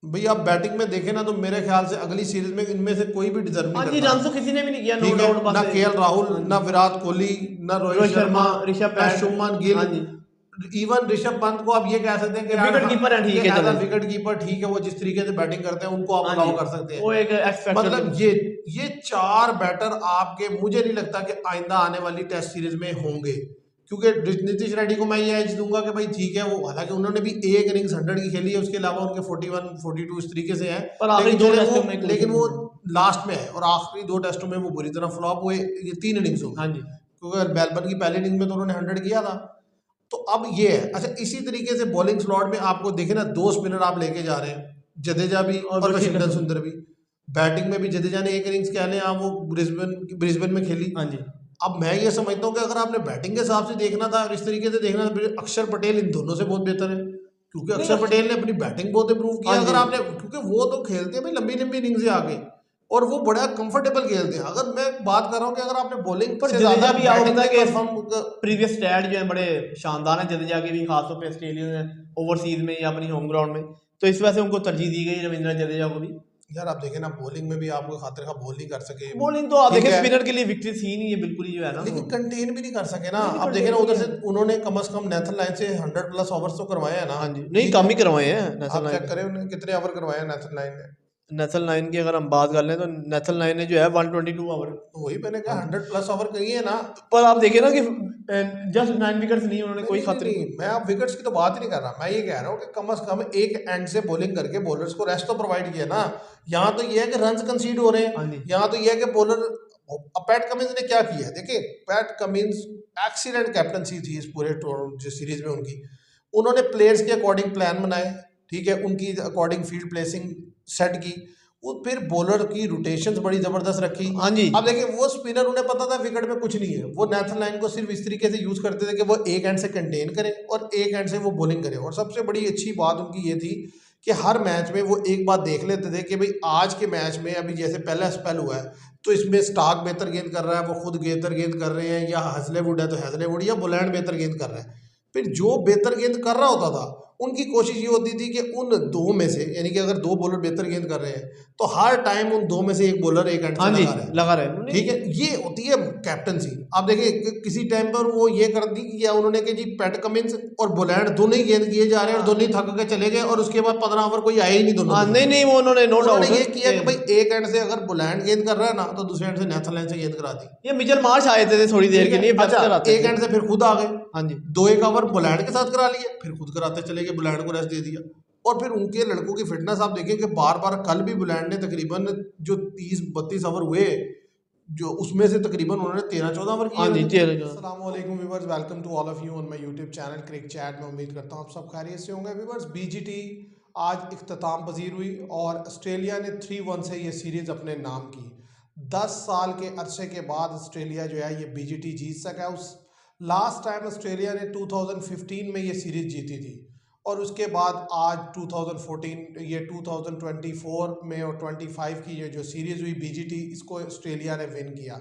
भाई आप बैटिंग में देखें ना तो मेरे ख्याल से अगली सीरीज में इनमें से कोई भी डिजर्व नहीं हाँ जी, करता। रन तो किसी ने भी नहीं किया, नो ठीक है, डाउट। ना बस केएल राहुल, हाँ ना जी, विराट कोहली, ना रोहित रोहित शर्मा, शर्मा, ऋषभ ना पंत। शुभमन गिल, हाँ जी, इवन ऋषभ पंत को आप ये कह सकते हैं कि यार विकेट हाँ, कीपर है, ये ठीक है एज अ चले। विकेट कीपर ठीक है, वो जिस तरीके से बैटिंग करते हैं उनको आप हाँ जी, अलाउ कर सकते हैं। वो एक एक्स फैक्टर थे। मतलब ये चार बैटर आपके, मुझे नहीं लगता कि आइंदा आने वाली टेस्ट सीरीज में होंगे, क्योंकि नीतीश रेड्डी को मैं ये एज दूंगा कि भाई ठीक है, वो हालांकि उन्होंने भी एक इनिंग्स 100 की खेली है, उसके अलावा उनके 41 42 इस तरीके से हैं, पर आखिरी लेकिन दो चले टेस्टों वो, में लेकिन क्रूशियल वो मोमेंट। लास्ट में है, और आखिरी दो टेस्टों में वो बुरी तरह फ्लॉप हुए। ये 3 इनिंग्स हो गई, हाँ जी, क्योंकि मेलबर्न की पहली इनिंग में तो उन्होंने 100 किया था। तो अब ये है, अच्छा इसी तरीके से बॉलिंग स्लॉट में आपको देखे ना, 2 स्पिनर आप लेके जा रहे हैं, जडेजा भी और और वशिंगटन वशिंगटन सुंदर। सुंदर भी। बैटिंग में भी जडेजा ने एक इनिंग्स कह लें आप, वो ब्रिस्बेन में खेली। हाँ जी, अब मैं ये समझता हूँ कि अगर आपने बैटिंग के हिसाब से देखना था और इस तरीके से देखना था, फिर अक्षर पटेल इन दोनों से बहुत बेहतर है, क्योंकि नहीं अक्षर पटेल ने अपनी बैटिंग बहुत इंप्रूव हाँ किया। अगर जी, आपने, क्योंकि वो तो खेलते हैं भाई लंबी लंबी इनिंग्स आगे, और वो बड़ा कंफर्टेबल खेलते हैं। अगर मैं बात कर रहा हूँ कि अगर आपने बॉलिंग पर से जडेजा ज्यादा भी आपको बैटिंग पता में है कि परफॉर्म, प्रीवियस स्टैट जो है बड़े शानदार हैं जडेजा के भी, खासतौर पे ऑस्ट्रेलिया में, ओवरसीज में या अपनी होम ग्राउंड में, तो इस वजह से उनको तरजीह दी गई रविंद्र जडेजा को भी। यार आप देखें ना, बॉलिंग में भी आपको खातिर का बॉल नहीं कर सके, बॉलिंग तो आप ठीक देखें है, स्पिनर के लिए विक्ट्री थी नहीं है बिल्कुल ही, जो है ना वो। लेकिन कंटेन भी नहीं कर सके ना। नहीं नहीं, आप देखें ना कंटेन उधर नहीं से है। उन्होंने कम से कम नेथन लाइन से 100+ ओवर्स तो करवाए हैं ना। हाँ जी, नहीं ठीक कम है, ही करवाए हैं नेशनल आप लाइन चेक ने। करें उन्होंने कितने ओवर करवाए हैं नेथन लाइन ने। नेशनल लाइन की अगर हम बात कर लें तो नेशनल लाइन ने जो है 122 ओवर। तो वही मैंने कहा हाँ, 100+ ओवर करिए ना। पर आप देखिए ना कि जस्ट 9 विकेट्स नहीं, उन्होंने नहीं कोई नहीं नहीं खतरे। नहीं, मैं आप विकेट्स की तो बात ही नहीं कर रहा, मैं ये कह रहा हूँ कि कम से कम एक एंड से बॉलिंग करके बॉलर्स को रेस्ट तो प्रोवाइड किया ना। यहाँ तो ये है कि रन्स कंसीड हो रहे हाँ हैं, जी, यहाँ तो ये है कि बॉलर, पैट कमिंस ने क्या किया है देखिए, पैट कमिंस एक्सीलेंट कैप्टनसी थी इस पूरे जो सीरीज में उनकी। उन्होंने प्लेयर्स के अकॉर्डिंग प्लान बनाए, ठीक है, उनकी अकॉर्डिंग फील्ड प्लेसिंग सेट की, वो फिर बॉलर की रोटेशंस बड़ी जबरदस्त रखी। हाँ जी, अब देखिए वो स्पिनर, उन्हें पता था विकेट में कुछ नहीं है, वो नेथन लाइन को सिर्फ इस तरीके से यूज करते थे कि वो एक एंड से कंटेन करे और एक एंड से वो बॉलिंग करे। और सबसे बड़ी अच्छी बात उनकी ये थी कि हर मैच में वो एक बात देख लेते थे कि भाई आज के मैच में अभी जैसे पहला स्पेल हुआ है, तो इसमें स्टार्क बेहतर गेंद कर रहा है, वो खुद बेहतर गेंद कर रहे हैं, या हेजलेवुड है तो हेजलेवुड, या बुलैंड बेहतर गेंद कर रहा है। फिर जो बेहतर गेंद कर रहा होता था, उनकी कोशिश ये होती थी कि उन दो में से, यानी कि अगर दो बॉलर बेहतर गेंद कर रहे हैं तो हर टाइम उन दो में से एक बॉलर एक एंड से हाँ जी, लगा रहे हैं। लगा रहे ठीक है, ये होती है कैप्टनसी। आप देखिए किसी टाइम पर वो ये कर दी किया उन्होंने कि जी पैट कमिंस और बुलैंड दोनों ही गेंद किए जा रहे हैं और दोनों ही थक के चले गए, और उसके बाद 15 ओवर कोई आया ही नहीं दोनों हाँ, में नहीं से। नहीं, वो उन्होंने नो उन्होंने डाउट ये किया कि भाई एक एंड से अगर बुलैंड गेंद कर रहा है ना, तो दूसरे एंड से नेथन लाइन से गेंद करा दी। ये मिचेल मार्श आए थे थोड़ी देर ठीक के है, लिए, व्यस्त अच्छा कराते एक थे। एंड से फिर खुद आ गए, हाँ जी, 2 एक ओवर बुलैंड के साथ करा लिए, फिर खुद कराते चले गए, बुलैंड को रेस्ट दे दिया। और फिर उनके लड़कों की फिटनेस आप देखें कि बार बार, कल भी बुलैंड ने तकरीबन जो 30-32 ओवर हुए, जो उसमें से तकरीबन उन्होंने 13-14 ओवर किए हाँ हुए जी, थे। चलो चलो। अस्सलाम वालेकुम viewers, welcome to all of you on my YouTube channel crick chat में। उम्मीद करता हूँ आप सब खैरियत से होंगे। व्यूअर्स, बीजीटी आज इख्तिताम पजीर हुई और ऑस्ट्रेलिया ने 3-1 से ये सीरीज़ अपने नाम की। 10 साल के अरसे के बाद ऑस्ट्रेलिया जो है ये बीजीटी जीत सका। उस लास्ट टाइम ऑस्ट्रेलिया ने 2015 में ये सीरीज़ जीती थी, और उसके बाद आज 2014, ये 2024 में और 25 की ये जो सीरीज़ हुई बीजीटी, इसको ऑस्ट्रेलिया ने विन किया।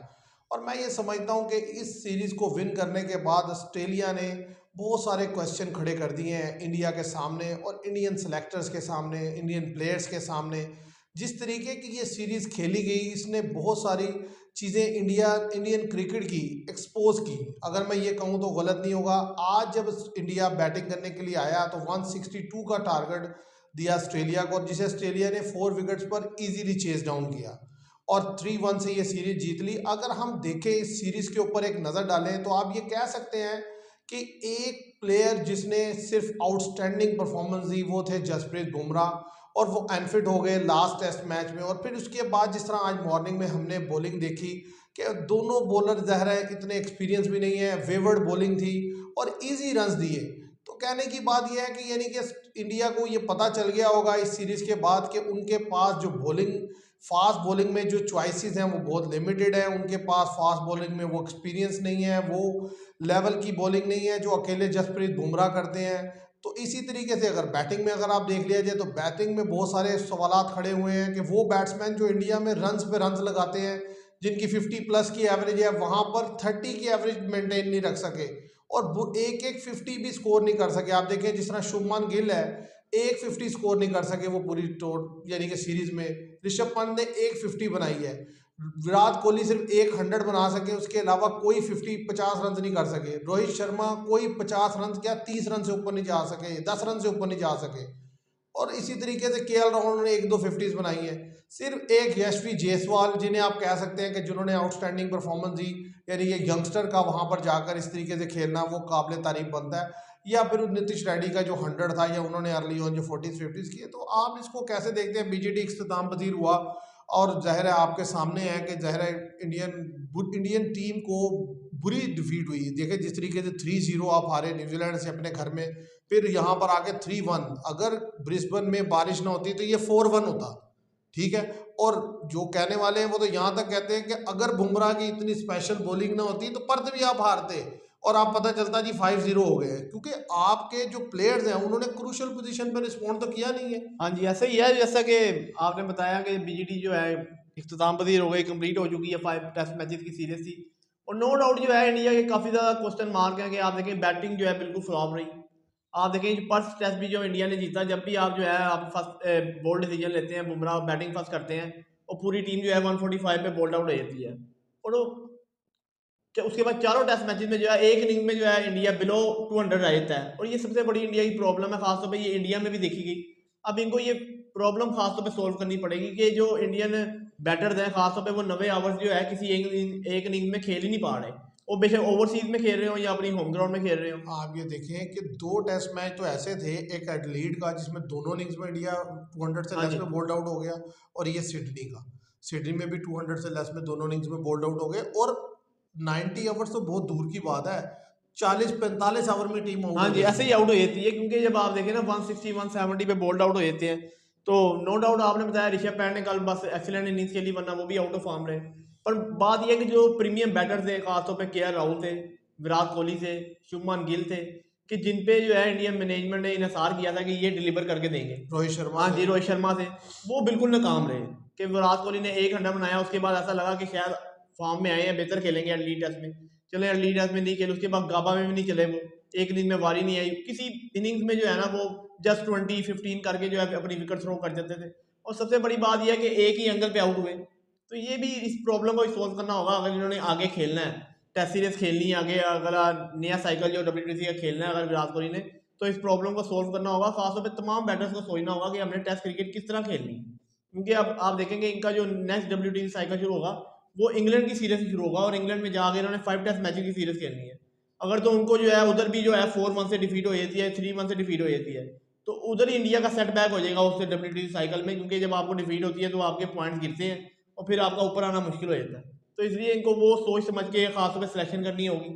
और मैं ये समझता हूँ कि इस सीरीज़ को विन करने के बाद ऑस्ट्रेलिया ने बहुत सारे क्वेश्चन खड़े कर दिए हैं इंडिया के सामने और इंडियन सेलेक्टर्स के सामने, इंडियन प्लेयर्स के सामने। जिस तरीके की ये सीरीज़ खेली गई, इसने बहुत सारी चीज़ें इंडियन क्रिकेट की एक्सपोज की। अगर मैं ये कहूँ तो गलत नहीं होगा। आज जब इंडिया बैटिंग करने के लिए आया तो 162 का टारगेट दिया ऑस्ट्रेलिया को, जिसे ऑस्ट्रेलिया ने 4 विकेट्स पर इजीली चेज डाउन किया और 3-1 से ये सीरीज जीत ली। अगर हम देखें इस सीरीज के ऊपर एक नज़र डालें तो आप ये कह सकते हैं कि एक प्लेयर जिसने सिर्फ आउटस्टैंडिंग परफॉर्मेंस दी वो थे जसप्रीत बुमराह, और वो अनफिट हो गए लास्ट टेस्ट मैच में। और फिर उसके बाद जिस तरह आज मॉर्निंग में हमने बॉलिंग देखी कि दोनों बॉलर ज़ाहिर है इतने एक्सपीरियंस भी नहीं है, वेवर्ड बॉलिंग थी और इजी रन्स दिए। तो कहने की बात यह है कि यानी कि इंडिया को ये पता चल गया होगा इस सीरीज़ के बाद कि उनके पास जो बॉलिंग, फास्ट बॉलिंग में जो चॉइसेस हैं वो बहुत लिमिटेड है। उनके पास फास्ट बॉलिंग में वो एक्सपीरियंस नहीं है, वो लेवल की बॉलिंग नहीं है जो अकेले जसप्रीत बुमराह करते हैं। तो इसी तरीके से अगर बैटिंग में अगर आप देख लिया जाए तो बैटिंग में बहुत सारे सवालात खड़े हुए हैं कि वो बैट्समैन जो इंडिया में रन्स पे रन्स लगाते हैं, जिनकी 50+ की एवरेज है, वहाँ पर 30 की एवरेज मेंटेन नहीं रख सके और एक एक 50 भी स्कोर नहीं कर सके। आप देखें जिस तरह शुभमन गिल है, एक 50 स्कोर नहीं कर सके वो पूरी यानी कि सीरीज में। ऋषभ पंत ने एक 50 बनाई है, विराट कोहली सिर्फ एक 100 बना सके, उसके अलावा कोई 50 रन नहीं कर सके। रोहित शर्मा कोई 50 रन क्या 30 रन से ऊपर नहीं जा सके, 10 रन से ऊपर नहीं जा सके। और इसी तरीके से केएल राहुल ने एक दो 50s बनाई है। सिर्फ एक यशस्वी जायसवाल, जिन्हें आप कह सकते हैं कि जिन्होंने आउटस्टैंडिंग परफॉर्मेंस दी, यानी कि यंगस्टर का वहां पर जाकर इस तरीके से खेलना वो काबिल तारीफ बनता है। या फिर नीतीश रेड्डी का जो 100 था, या उन्होंने अर्ली ऑन जो 40s 50s किए। तो आप इसको कैसे देखते हैं? बीजीटी इख्तिताम पजीर हुआ और ज़ाहिर है आपके सामने है कि ज़ाहिर है इंडियन टीम को बुरी डिफीट हुई। देखिए जिस तरीके से 3-0 आप हारे न्यूजीलैंड से अपने घर में, फिर यहाँ पर आके 3-1। अगर ब्रिस्बेन में बारिश ना होती तो ये 4-1 होता, ठीक है। और जो कहने वाले हैं वो तो यहाँ तक कहते हैं कि अगर बुमराह की इतनी स्पेशल बॉलिंग ना होती तो पर्थ भी आप हारते, और आप पता चलता जी 5-0 हो गए, क्योंकि आपके जो प्लेयर्स हैं उन्होंने क्रूशियल पोजीशन पर रिस्पॉन्ड तो किया नहीं है। हाँ जी, ऐसा ही है। जैसा कि आपने बताया कि बीजीटी जो है इख्तिताम पजीर हो गई, कंप्लीट हो चुकी है, 5 टेस्ट मैचेस की सीरीज थी। और नो डाउट जो है इंडिया के काफ़ी ज़्यादा क्वेश्चन मार्क है कि आप देखें बैटिंग जो है बिल्कुल फ्लॉप रही। आप देखें फर्स्ट टेस्ट भी जो इंडिया ने जीता, जब भी आप जो है आप फर्स्ट बोल्ड डिसीजन लेते हैं, बुमराह बैटिंग फर्स्ट करते हैं और पूरी टीम जो है 145 पे बोल्ड आउट हो जाती है। और उसके बाद चारों टेस्ट मैचेस में जो है एक इनिंग में जो है इंडिया बिलो 200 रह जाता है। और ये सबसे बड़ी इंडिया की प्रॉब्लम है, खासतौर पे ये इंडिया में भी देखी गई। अब इनको ये प्रॉब्लम खासतौर पे सोल्व करनी पड़ेगी कि जो इंडियन बैटर्स हैं खासतौर पे वो 90 आवर्स जो है किसी एक इनिंग में खेल ही नहीं पा रहे। वो बेशक ओवरसीज में खेल रहे हो या अपनी होम ग्राउंड में खेल रहे हो। आप ये देखें कि 2 टेस्ट मैच तो ऐसे थे, एक एडलीड का जिसमें दोनों इनिंग्स में इंडिया 200 से हाँ लेस जी, में बोल्ड आउट हो गया, और ये सिडनी का, सिडनी में भी 200 से लेस में दोनों इनिंग्स में बोल्ड आउट हो गए। और 90 ओवर्स तो बहुत दूर की बात है, 40-45 ओवर में टीम आउट हाँ हो जी, गई ऐसे है। ही आउट हो जाती है। क्योंकि जब आप देखें ना 160 170 पे बोल्ड आउट हो जाते हैं, तो नो डाउट आपने बताया ऋषभ पंत ने कल बस एक्सीलेंट इनिंग्स खेली, वरना वो भी आउट ऑफ फॉर्म रहे। पर बात यह है कि जो प्रीमियम बैटर थे खासतौर पे केएल राहुल थे, विराट कोहली थे, शुभमन गिल थे, कि जिन पे जो है इंडियन मैनेजमेंट ने इन्हिसार किया था कि ये डिलीवर करके देंगे। रोहित शर्मा हाँ थे। जी, रोहित शर्मा थे, वो बिल्कुल नाकाम रहे। कि विराट कोहली ने एक 100 बनाया, उसके बाद ऐसा लगा कि शायद फॉर्म में आए हैं, बेहतर खेलेंगे अर्ली टेस्ट में। चले अर्ली टेस्ट में नहीं खेले, उसके बाद गाबा में भी नहीं चले, वो एक इनिंग में वारी नहीं आई। किसी इनिंग्स में जो है ना वो जस्ट 20-15 करके जो है अपनी विकेट थ्रो कर देते थे। और सबसे बड़ी बात यह है कि एक ही एंगल पे आउट हुए। तो ये भी इस प्रॉब्लम को सॉल्व करना होगा अगर इन्होंने आगे खेलना है, टेस्ट सीरीज खेलनी है आगे, अगर नया साइकिल जो WTC का खेलना है अगर विराट कोहली ने, तो इस प्रॉब्लम को सॉल्व करना होगा। खासतौर पे तमाम बैटर्स को सोचना होगा कि हमने टेस्ट क्रिकेट किस तरह खेलनी है। क्योंकि अब आप देखेंगे इनका जो नेक्स्ट WTC साइकिल शुरू होगा वो इंग्लैंड की सीरीज से शुरू होगा, और इंग्लैंड में जाकर इन्होंने 5 टेस्ट मैचेस की सीरीज खेलनी है। अगर तो उनको जो है उधर भी जो है 4-1 से डिफीट हो जाती है, 3-1 से डिफीट हो जाती है, तो उधर ही इंडिया का सेटबैक हो जाएगा उससे WTC साइकिल में। क्योंकि जब आपको डिफीट होती है तो आपके पॉइंट्स गिरते हैं और फिर आपका ऊपर आना मुश्किल हो जाता है। तो इसलिए इनको वो सोच समझ के खासतौर पर सिलेक्शन करनी होगी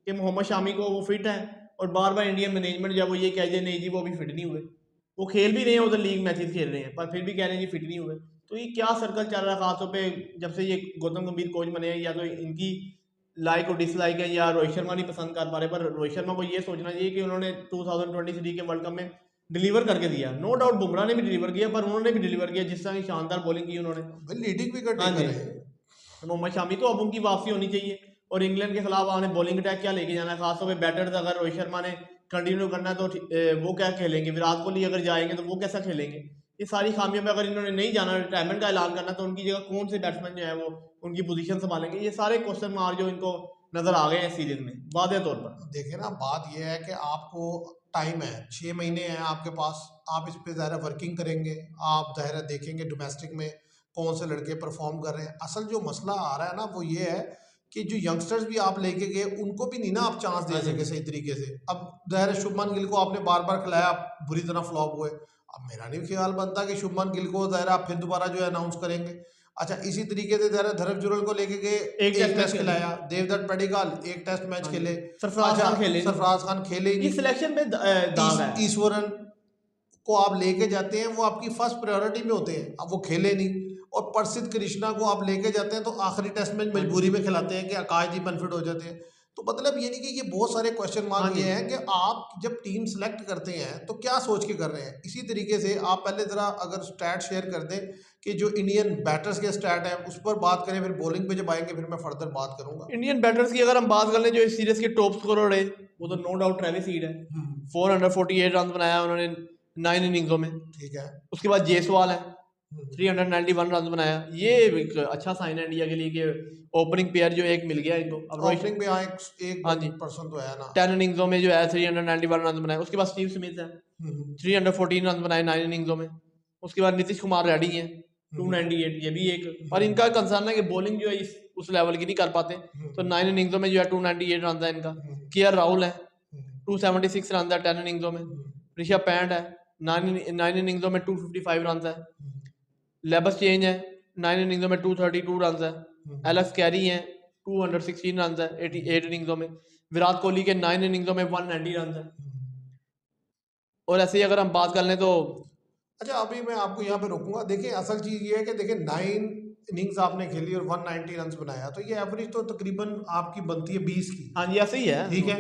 कि मोहम्मद शामी को वो फिट है, और बार बार इंडियन मैनेजमेंट जब वो ये कह जाए नहीं जी वो अभी फिट नहीं हुए, वो खेल भी रहे हैं उधर लीग मैचेस खेल रहे हैं, पर फिर भी कह रहे हैं जी फिट नहीं हुए। तो ये क्या सर्कल चल रहा है खासतौर पे जब से ये गौतम गंभीर कोच बने हैं? या तो इनकी लाइक और डिसलाइक है, या रोहित शर्मा नहीं पसंद कर पा रहे। पर रोहित शर्मा को ये सोचना चाहिए कि उन्होंने 2023 के वर्ल्ड कप में डिलीवर करके दिया। नो डाउट बुमराह ने भी डिलीवर किया, पर उन्होंने भी डिलीवर किया जिस तरह की शानदार बॉलिंग की उन्होंने। भाई लीडिंग विकेट हाँ टेकर जी, है। मोहम्मद शामी तो अब उनकी वापसी होनी चाहिए। और इंग्लैंड के खिलाफ आपने बॉलिंग अटैक क्या लेके जाना है? खासतौर पे बैटर्स अगर रोहित शर्मा ने कंटिन्यू करना है तो वो क्या खेलेंगे? विराट कोहली अगर जाएंगे तो वो कैसा खेलेंगे? ये सारी खामियों पे अगर इन्होंने नहीं जाना, रिटायरमेंट का ऐलान करना, तो उनकी जगह कौन से बैट्समैन जो है वो उनकी पोजीशन संभालेंगे? ये सारे क्वेश्चन मार्क जो इनको नजर आ गए हैं सीरीज में वादे तौर पर। देखिए ना, बात यह है कि आपको टाइम है, 6 महीने हैं आपके पास, आप इस पे ज़ाहिर वर्किंग करेंगे, आप ज़ाहिर देखेंगे डोमेस्टिक में कौन से लड़के परफॉर्म कर रहे हैं। असल जो मसला आ रहा है ना वो ये है कि जो यंगस्टर्स भी आप लेके गए उनको भी नहीं ना आप चांस दे हाँ जी, सके सही तरीके से। अब ज़ाहिर शुभमन गिल को आपने बार बार खिलाया, बुरी तरह फ्लॉप हुए। अब मेरा नहीं ख्याल बनता कि शुभमन गिल को ज़ाहिर आप फिर दोबारा जो है अनाउंस करेंगे। अच्छा, इसी तरीके से ज़रा धर्म जुरल को लेके गए, एक एक टेस्ट मैच टेस्ट खेले। खिलाया, देवदत्त पडिक्कल एक टेस्ट मैच हाँ जी, खेले। सरफराज अच्छा, खान खेले नहीं। सरफराज खान खेले ही ये नहीं। सिलेक्शन पे दाग है। ईश्वरन को आप लेके जाते हैं, वो आपकी फर्स्ट प्रायोरिटी में होते हैं, अब वो खेले नहीं। और प्रसिद्ध कृष्णा को आप लेके जाते हैं तो आखिरी टेस्ट में हाँ जी, मजबूरी में खिलाते हैं कि आकाशदीप अनफिट हो जाते हैं। तो मतलब ये नहीं कि ये बहुत सारे क्वेश्चन हाँ मार्क जी, ये हैं कि आप जब टीम सेलेक्ट करते हैं तो क्या सोच के कर रहे हैं। इसी तरीके से आप पहले ज़रा अगर स्टैट शेयर कर दें कि जो इंडियन बैटर्स के स्टैट हैं उस पर बात करें, फिर बॉलिंग पे जब आएंगे फिर मैं फर्दर बात करूंगा। इंडियन बैटर्स की अगर हम बात कर लें जो इस सीरीज के टॉप स्कोरर है, वो तो नो डाउट ट्रेविस हीड है। हम्म। 448 रन बनाया उन्होंने, 9 इनिंग्सों में। ठीक है। उसके बाद जयसवाल है, 391 रन बनाया। ये एक अच्छा साइन है इंडिया के लिए कि ओपनिंग पेयर जो एक मिल गया इनको। अब रोहित, ओपनिंग पे हाँ एक हाँ जी, पर्सन तो है ना। 10 इनिंग्सों में जो है 391 रन बनाए। उसके बाद स्टीव स्मिथ है, 314 रन बनाए 9 इनिंग्सों में। उसके बाद नीतीश कुमार रेड्डी है 298, ये भी एक। और इनका कंसर्न है कि बॉलिंग जो है उस लेवल की नहीं कर पाते, तो 9 इनिंग्सों में जो है 298 रन है इनका। के राहुल है 276 रन है 10 इनिंग्सों में। ऋषभ पैंट है 9 इनिंग्सों में 255 रन है। लेबस चेंज है 9 इनिंग्सों में 232 रन है। एलेक्स कैरी है 216 रन है 88 इनिंग्सों में। विराट कोहली के 9 इनिंग्सों में 190 रन है। और ऐसे ही अगर हम बात कर लें तो अच्छा, अभी मैं आपको यहाँ पे रोकूंगा। देखिए असल चीज़ ये है कि देखिए 9 इनिंग्स आपने खेली और 190 रन बनाया, तो ये एवरेज तो तकरीबन आपकी बनती है 20 की। हाँ जी ऐसे ही है, ठीक है।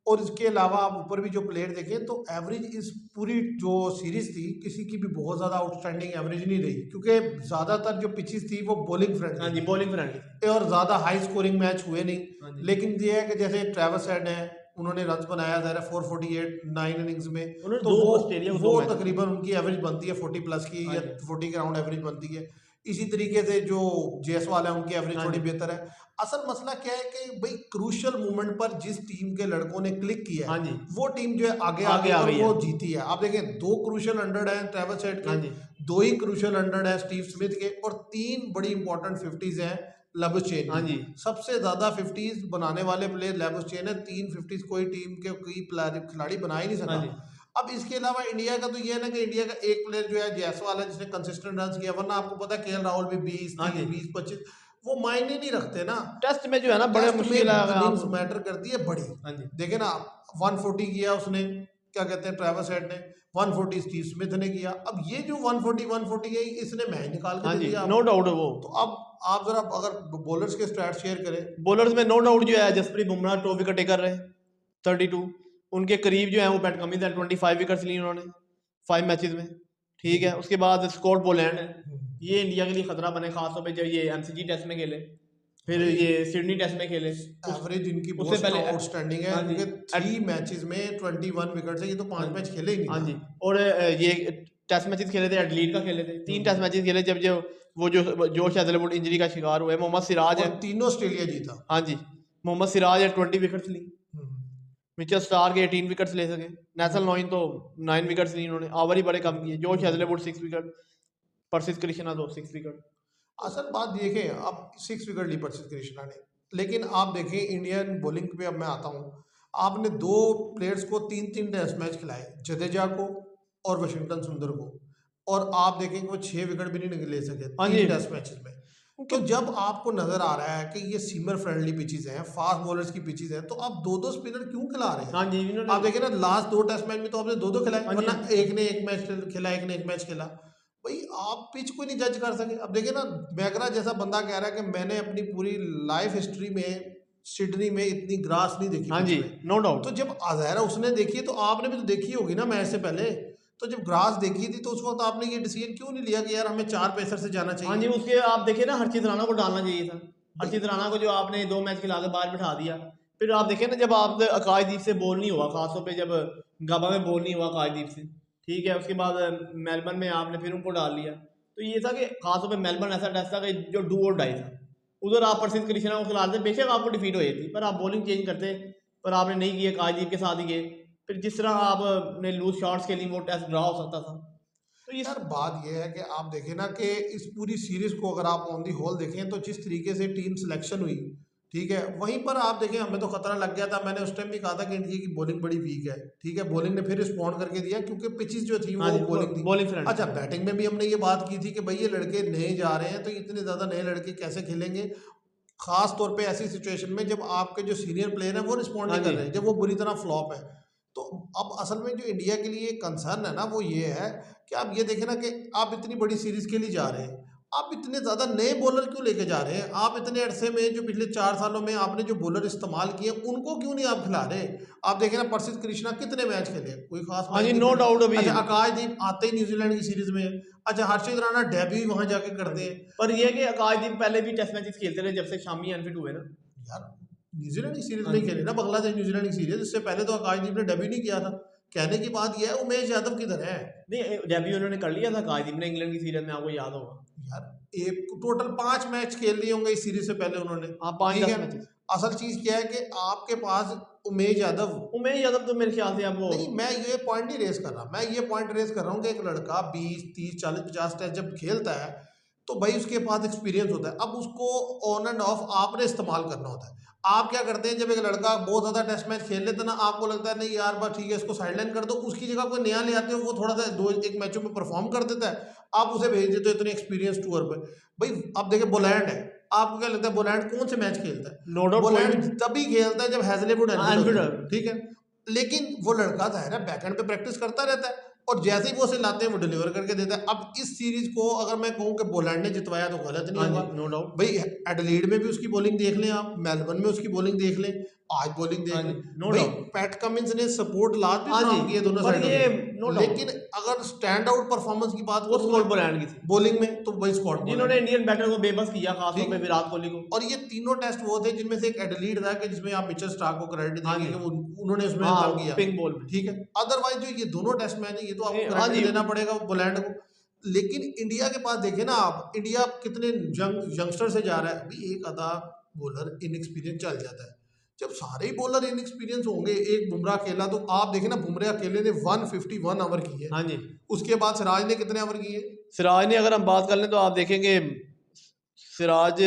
और इसके अलावा आप ऊपर भी जो प्लेयर देखें तो एवरेज इस पूरी जो सीरीज थी किसी की भी बहुत ज़्यादा आउटस्टैंडिंग एवरेज नहीं रही, क्योंकि ज़्यादातर जो पिचेस थी वो बॉलिंग फ्रेंडली। हाँ जी, बॉलिंग फ्रेंडली और ज़्यादा हाई स्कोरिंग मैच हुए नहीं। हाँ जी। लेकिन ये है कि जैसे ट्रेविस हेड है, उन्होंने रन बनाया ज़रा 448 9 इनिंग्स में, उन्होंने तो दो वो ऑस्ट्रेलिया को वो दो मैच तकरीबन उनकी एवरेज बनती है 40 प्लस की हाँ या जी 40 के राउंड एवरेज बनती है। इसी तरीके से जो जायसवाल है उनकी एवरेज हाँ थोड़ी जी बेहतर है। असल मसला क्या है कि भाई क्रूशियल मोमेंट पर जिस टीम के लड़कों ने क्लिक किया हाँ है जी वो टीम जो है आगे आगे आगे आ और गई वो है। जीती है। आप देखें 2 क्रूशियल 100 है ट्रेविस हेड हाँ के, जी 2 ही क्रूशियल 100 है स्टीव स्मिथ के, और 3 बड़ी इंपॉर्टेंट 50s हैं लेबुश्चेन हाँ की। जी सबसे ज्यादा 50s बनाने वाले प्लेयर लेबुश्चेन है, 3 50s कोई टीम के कोई खिलाड़ी बना ही नहीं हाँ सका। जी अब इसके अलावा इंडिया का तो ये है ना कि इंडिया का एक प्लेयर जो है जायसवाल है जिसने कंसिस्टेंट रन किया, वरना आपको पता है के राहुल भी 20 हाँ 30 जी। 20 25 वो मायने नहीं रखते ना। टेस्ट में जो है ना बड़े टेस्ट में मुश्किल है अगर इनिंग्स आप। मैटर करती है बड़ी। हाँ जी देखे ना 140 किया उसने, क्या कहते हैं ट्रेविस हेड ने, 140 स्टीव स्मिथ ने किया। अब ये जो 140 है इसने मैच निकाल के हाँ दे जी, दिया नो आपको। डाउट वो। तो अब आप जरा अगर बॉलर्स के स्टैट्स शेयर करें। बॉलर्स में नो डाउट जो है जसप्रीत बुमराह 2 विकेट टेकर रहे 32। उनके करीब जो है वो पैट कमिंस है 25 विकेट्स ली उन्होंने 5 मैचेस में। ठीक है। उसके बाद स्कॉट बोलैंड है, ये इंडिया के लिए खतरा बने, खासतौर पे जब ये एमसीजी टेस्ट में खेले, फिर ये सिडनी टेस्ट में खेले। एवरेज इनकी उससे बहुत पहले आउटस्टैंडिंग है हाँ जी क्योंकि 3 मैचेस में 21 विकेट है, ये तो 5 मैच खेले ही नहीं हाँ ना। जी। और ये टेस्ट मैचेस खेले थे, एडलीड का खेले थे, 3 टेस्ट मैचेस खेले जब जो वो जो जोश हैजलवुड इंजरी का शिकार हुए। मोहम्मद सिराज है, और तीनों ऑस्ट्रेलिया जीता। हाँ जी, मोहम्मद सिराज है 20 विकेट्स ली। मिचेल स्टार के 18 विकेट्स ले सके। नेथल नॉइन तो 9 विकेट्स ली उन्होंने, ओवर ही बड़े कम किए। जोश हैजलवुड 6 विकेट, परसिस कृष्णा तो 6 विकेट। असल बात देखें, अब 6 विकेट ली परसित कृष्णा ने, लेकिन आप देखें इंडियन बॉलिंग पे अब मैं आता हूँ। आपने 2 प्लेयर्स को 3-3 टेस्ट मैच खिलाए, जडेजा को और वाशिंगटन सुंदर को, और आप देखें कि वो 6 विकेट भी नहीं ले सके हाँ 3 जी टेस्ट मैचेस में। तो जब आपको नजर आ रहा है कि ये सीमर फ्रेंडली पिचेस हैं, फास्ट बॉलर्स की पिचेस हैं, तो आप 2-2 स्पिनर क्यों खिला रहे हैं? हाँ जी इन्होंने आप देखें ना लास्ट 2 टेस्ट मैच में तो आपने 2-2 खिलाए, हाँ जी वरना एक ने एक मैच खेला, एक ने एक मैच खेला। भाई आप पिच को नहीं जज कर सके। अब देखिए ना, मैगरा जैसा बंदा कह रहा है कि मैंने अपनी पूरी लाइफ हिस्ट्री में सिडनी में इतनी ग्रास नहीं देखी हाँ पिच जी में। नो तो डाउट। जब अजहरा उसने देखी है तो आपने भी तो देखी होगी ना मैच से पहले। तो जब ग्रास देखी थी तो उस वक्त आपने ये डिसीजन क्यों नहीं लिया कि यार हमें 4 पेसर से जाना हाँ जी चाहिए? उसके आप देखिए ना, हर्षित राणा को डालना चाहिए था। हर्षित राणा को जो आपने 2 मैच खिला के बाहर बिठा दिया। फिर आप देखें ना, जब आप आकाशदीप से बॉल नहीं हुआ, खासतौर पे जब गबा में बॉल नहीं हुआ आकाशदीप से, ठीक है, उसके बाद मेलबर्न में आपने फिर उनको डाल लिया। तो ये था कि खासतौर पे मेलबर्न ऐसा टेस्ट था कि जो डू और डाई था। उधर आप प्रसिद्ध कृष्णा को खिलाते, बेशक आपको डिफीट हो जाती, पर आप बॉलिंग चेंज करते, पर आपने नहीं किया, आकाशदीप के साथ ही गए। फिर जिस तरह आपने लूज शॉट्स खेली वो टेस्ट ड्रा हो सकता था। तो ये यार बात यह है कि आप देखें ना कि इस पूरी सीरीज को अगर आप ऑन दी होल देखें तो जिस तरीके से टीम सिलेक्शन हुई, ठीक है, वहीं पर आप देखें हमें तो खतरा लग गया था। मैंने उस टाइम भी कहा था कि इंडिया की बॉलिंग बड़ी वीक है। ठीक है, बॉलिंग ने फिर रिस्पॉन्ड करके दिया क्योंकि पिचेस जो थी हाँ वो जी बॉलिंग थी। Bowling friend. अच्छा, बैटिंग में भी हमने ये बात की थी कि भाई ये लड़के नए जा रहे हैं तो इतने ज़्यादा नए लड़के कैसे खेलेंगे, खास तौर पे ऐसी सिचुएशन में जब आपके जो सीनियर प्लेयर हैं वो रिस्पॉन्ड हाँ नहीं कर जी रहे हैं, जब वो बुरी तरह फ्लॉप है। तो अब असल में जो इंडिया के लिए कंसर्न है ना वो ये है कि आप ये देखें ना कि आप इतनी बड़ी सीरीज के लिए जा रहे हैं, आप इतने ज़्यादा नए बॉलर क्यों लेके जा रहे हैं? आप इतने अरसे में जो पिछले 4 सालों में आपने जो बॉलर इस्तेमाल किए उनको क्यों नहीं आप खिला रहे? आप देखें ना परसित कृष्णा कितने मैच खेले, कोई खास हाँ मैच जी नहीं नो खेले। डाउट अभी। अच्छा, आकाशदीप आते ही न्यूजीलैंड की सीरीज में है। अच्छा, हर्षित राणा डेब्यू ही वहां जाके करते हैं। पर ये कि आकाशदीप पहले भी टेस्ट मैचेस खेलते रहे जब से शामी अनफिट हुए ना। यार न्यूजीलैंड की सीरीज हाँ नहीं जी खेली ना, बांग्लादेश न्यूजीलैंड की सीरीज, इससे पहले तो आकाशदीप ने डेब्यू नहीं किया था। कहने की बात यह है उमेश यादव किधर है नहीं, डेब्यू उन्होंने कर लिया था कायदीप ने इंग्लैंड की सीरीज में, आपको याद होगा। यार। एक टोटल 5 मैच खेल लिए होंगे इस सीरीज से पहले उन्होंने। हाँ, 5-10 ठीक है, मैचेस। असल चीज क्या है कि आपके पास उमेश यादव तो मेरे ख्याल से अब वो नहीं, मैं ये पॉइंट नहीं रेस कर रहा, मैं ये पॉइंट रेस कर रहा हूँ कि एक लड़का 20 30 40 50 टेस्ट जब खेलता है तो भाई उसके पास एक्सपीरियंस होता है। अब उसको ऑन एंड ऑफ आपने इस्तेमाल करना होता है। आप क्या करते हैं, जब एक लड़का बहुत ज़्यादा टेस्ट मैच खेल लेता है ना, आपको लगता है नहीं यार बस ठीक है इसको साइडलाइन कर दो, उसकी जगह कोई नया ले आते हो, वो थोड़ा सा 2-1 मैचों में परफॉर्म कर देता है, आप उसे भेज देते हो इतने एक्सपीरियंस टूर पर। भाई अब देखिए बोलैंड है, आपको क्या लगता है बोलैंड कौन से मैच खेलता है? नो डाउट बोलैंड तभी खेलता है जब हैजलेवुड एनफील्ड। ठीक है, लेकिन वो लड़का जाहिर है बैकएंड पे प्रैक्टिस करता रहता है और जैसे ही वो उसे लाते हैं वो डिलीवर करके देता है। अब इस सीरीज को अगर मैं कहूँ कि बोलैंड ने जितवाया तो गलत नहीं होगा। नो डाउट भाई एडलीड में भी उसकी बॉलिंग देख लें, आप मेलबर्न में उसकी बॉलिंग देख लें, आज बॉलिंग देख लें। नो भाई डाउट। पैट कमिंस ने सपोर्ट लास्ट भी हाँ जी, काम किए दोनों पर साइडों ये में, नो डाउट लेकिन अगर स्टैंड आउट परफॉर्मेंस की बात वो करूँ स्कॉट बोलैंड की थी, बॉलिंग में तो भाई स्कॉट जिन्होंने इंडियन बैटर को बेबस किया, खासतौर ठीक। पे विराट कोहली को। और ये तीनों टेस्ट वो थे जिनमें से एक एडलीड था कि जिसमें आप मिचेल स्टार्क को क्रेडिट हाँ देंगे जी। कि उन्होंने उसमें हाँ, काम किया, पिंक बॉल में। ठीक है। अदरवाइज जो ये दोनों टेस्ट मैच है ये तो आपको हाँ क्रेडिट जी। देना पड़ेगा पोलैंड को। लेकिन इंडिया के पास देखे ना आप, इंडिया कितने यंगस्टर से जा रहा है। अभी एक आधा बॉलर इनएक्सपीरियंस चल जाता है, जब सारे ही बॉलर इनएक्सपीरियंस होंगे, एक बुमराह अकेला, तो आप देखें ना बुमराह अकेले ने 151 ओवर किए। हाँ जी। उसके बाद सिराज ने कितने ओवर किए? सिराज ने अगर हम बात कर लें तो आप देखेंगे सिराज